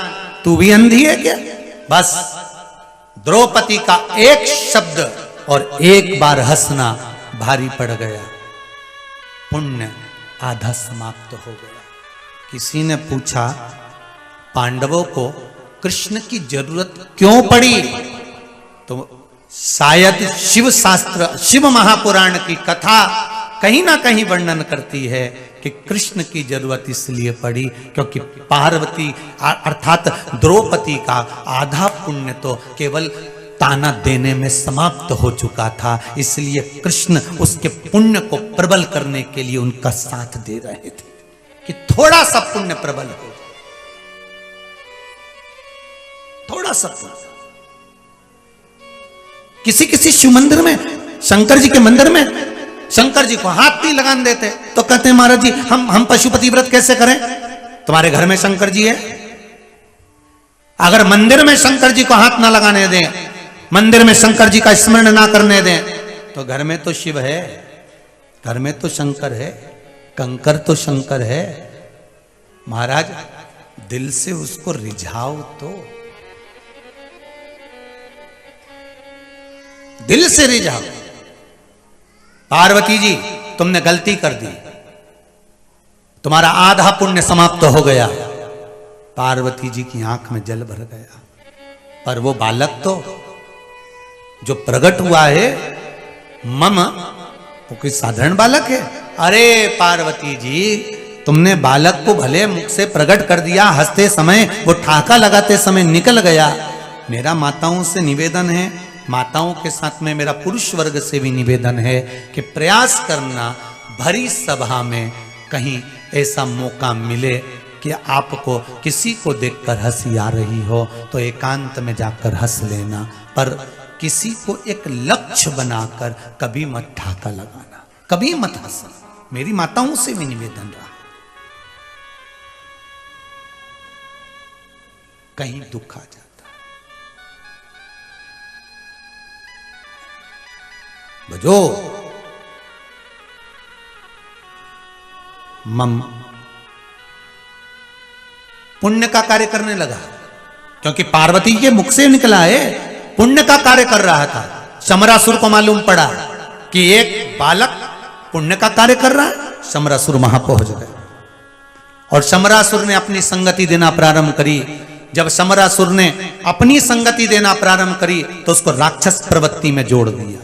तू भी अंधी है क्या? बस द्रौपदी का एक शब्द और एक बार हंसना भारी पड़ गया, पुण्य आधा समाप्त हो गया। किसी ने पूछा पांडवों को कृष्ण की जरूरत क्यों पड़ी? तो शायद शिव शास्त्र, शिव महापुराण की कथा कहीं ना कहीं वर्णन करती है कि कृष्ण की जरूरत इसलिए पड़ी क्योंकि पार्वती अर्थात द्रौपदी का आधा पुण्य तो केवल ताना देने में समाप्त हो चुका था, इसलिए कृष्ण उसके पुण्य को प्रबल करने के लिए उनका साथ दे रहे थे कि थोड़ा सा पुण्य प्रबल हो, थोड़ा सा पुण्य। किसी किसी शिव मंदिर में, शंकर जी के मंदिर में शंकर जी को हाथ नहीं लगाने देते, तो कहते हैं महाराज जी हम पशुपति व्रत कैसे करें? तुम्हारे घर में शंकर जी है, अगर मंदिर में शंकर जी को हाथ ना लगाने दें, मंदिर में शंकर जी का स्मरण ना करने दें, तो घर में तो शिव है, घर में तो शंकर है, कंकर तो शंकर है। महाराज दिल से उसको रिझाओ, तो दिल से रिझाओ। पार्वती जी तुमने गलती कर दी, तुम्हारा आधा पुण्य समाप्त हो गया। पार्वती जी की आंख में जल भर गया, पर वो बालक तो जो प्रकट हुआ है मम, वो कोई साधारण बालक है? अरे पार्वती जी, तुमने बालक को भले मुख से प्रकट कर दिया, हंसते समय वो ठहाका लगाते समय निकल गया। मेरा माताओं से निवेदन है, माताओं के साथ में मेरा पुरुष वर्ग से भी निवेदन है कि प्रयास करना भरी सभा में कहीं ऐसा मौका मिले कि आपको किसी को देखकर हंसी आ रही हो तो एकांत में जाकर हंस लेना, पर किसी को एक लक्ष्य बनाकर कभी मत ठहाका लगाना, कभी मत हंसना। मेरी माताओं से भी निवेदन रहा, कहीं दुख आ जाता है। बजो मम पुण्य का कार्य करने लगा, क्योंकि पार्वती के मुख से निकला है, पुण्य का कार्य कर रहा था। शमरासुर को मालूम पड़ा कि एक बालक पुण्य का कार्य कर रहा है, शमरासुर वहां पहुंच गए और समरासुर ने अपनी संगति देना प्रारंभ करी। जब समरासुर ने अपनी संगति देना प्रारंभ करी तो उसको राक्षस प्रवृत्ति में जोड़ दिया,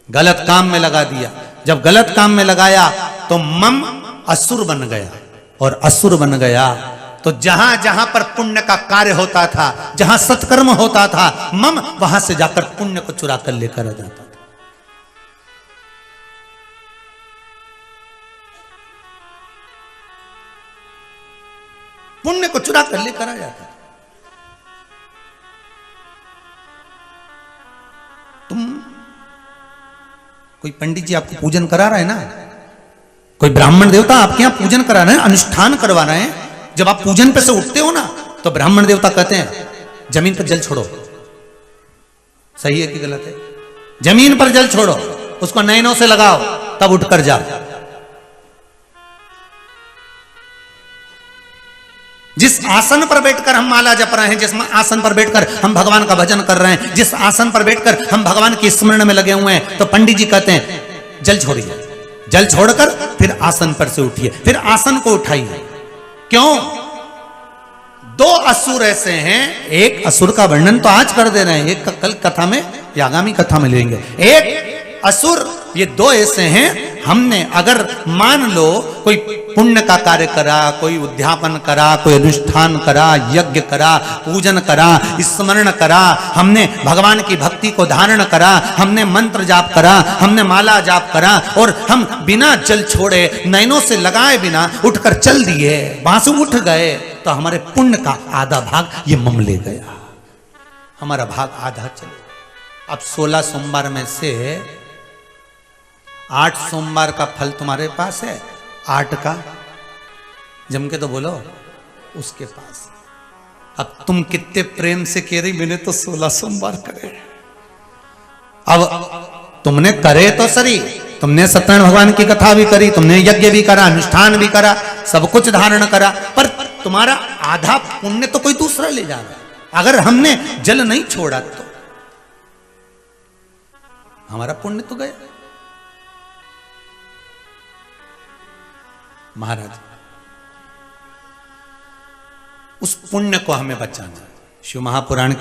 गलत काम में लगा दिया। जब गलत काम में लगाया तो मम असुर बन गया, और असुर बन गया तो जहां जहां पर पुण्य का कार्य होता था, जहां सत्कर्म होता था, मम वहां से जाकर पुण्य को चुरा कर लेकर आ जाता था। पुण्य को चुरा कर लेकर आ जाता था। तुम कोई पंडित जी आपको पूजन करा रहा है ना, कोई ब्राह्मण देवता आपके यहां पूजन करा रहे हैं, अनुष्ठान करवा रहे हैं। जब आप पूजन पे से उठते हो ना तो ब्राह्मण देवता कहते हैं जमीन पर जल छोड़ो। सही है कि गलत है? जमीन पर जल छोड़ो, उसको नयनों से लगाओ, तब उठकर जाओ। जिस आसन पर बैठकर हम माला जप रहे हैं, जिस आसन पर बैठकर हम भगवान का भजन कर रहे हैं, जिस आसन पर बैठकर हम भगवान के स्मरण में लगे हुए हैं, तो पंडित जी कहते हैं जल छोड़िए। जल छोड़कर फिर आसन पर से उठिए, फिर आसन को उठाइए। क्यों? दो असुर ऐसे हैं, एक असुर का वर्णन तो आज कर दे रहे हैं, एक कल कथा में या आगामी कथा में लेंगे। एक असुर, ये दो ऐसे हैं। हमने अगर मान लो कोई पुण्य का कार्य करा, कोई उद्यापन करा, कोई अनुष्ठान करा, यज्ञ करा, पूजन करा, स्मरण करा, हमने भगवान की भक्ति को धारण करा, हमने मंत्र जाप करा, हमने माला जाप करा, और हम बिना जल छोड़े, नयनों से लगाए बिना उठकर चल दिए, वहां से उठ गए, तो हमारे पुण्य का आधा भाग ये मम ले गया, हमारा भाग आधा चले। अब 16 सोमवार में से 8 सोमवार का फल तुम्हारे पास है, 8 का जम के तो बोलो उसके पास। अब तुम कितने प्रेम से कह रही मैंने तो 16 सोमवार करे। अब तुमने करे तो सही, तुमने सत्यनारायण भगवान की कथा भी करी, तुमने यज्ञ भी करा, अनुष्ठान भी करा, सब कुछ धारण करा, पर तुम्हारा आधा पुण्य तो कोई दूसरा ले जा रहा। अगर हमने जल नहीं छोड़ा तो हमारा पुण्य तो गया। महाराज, उस पुण्य को हमें बचाना। शिव महापुराण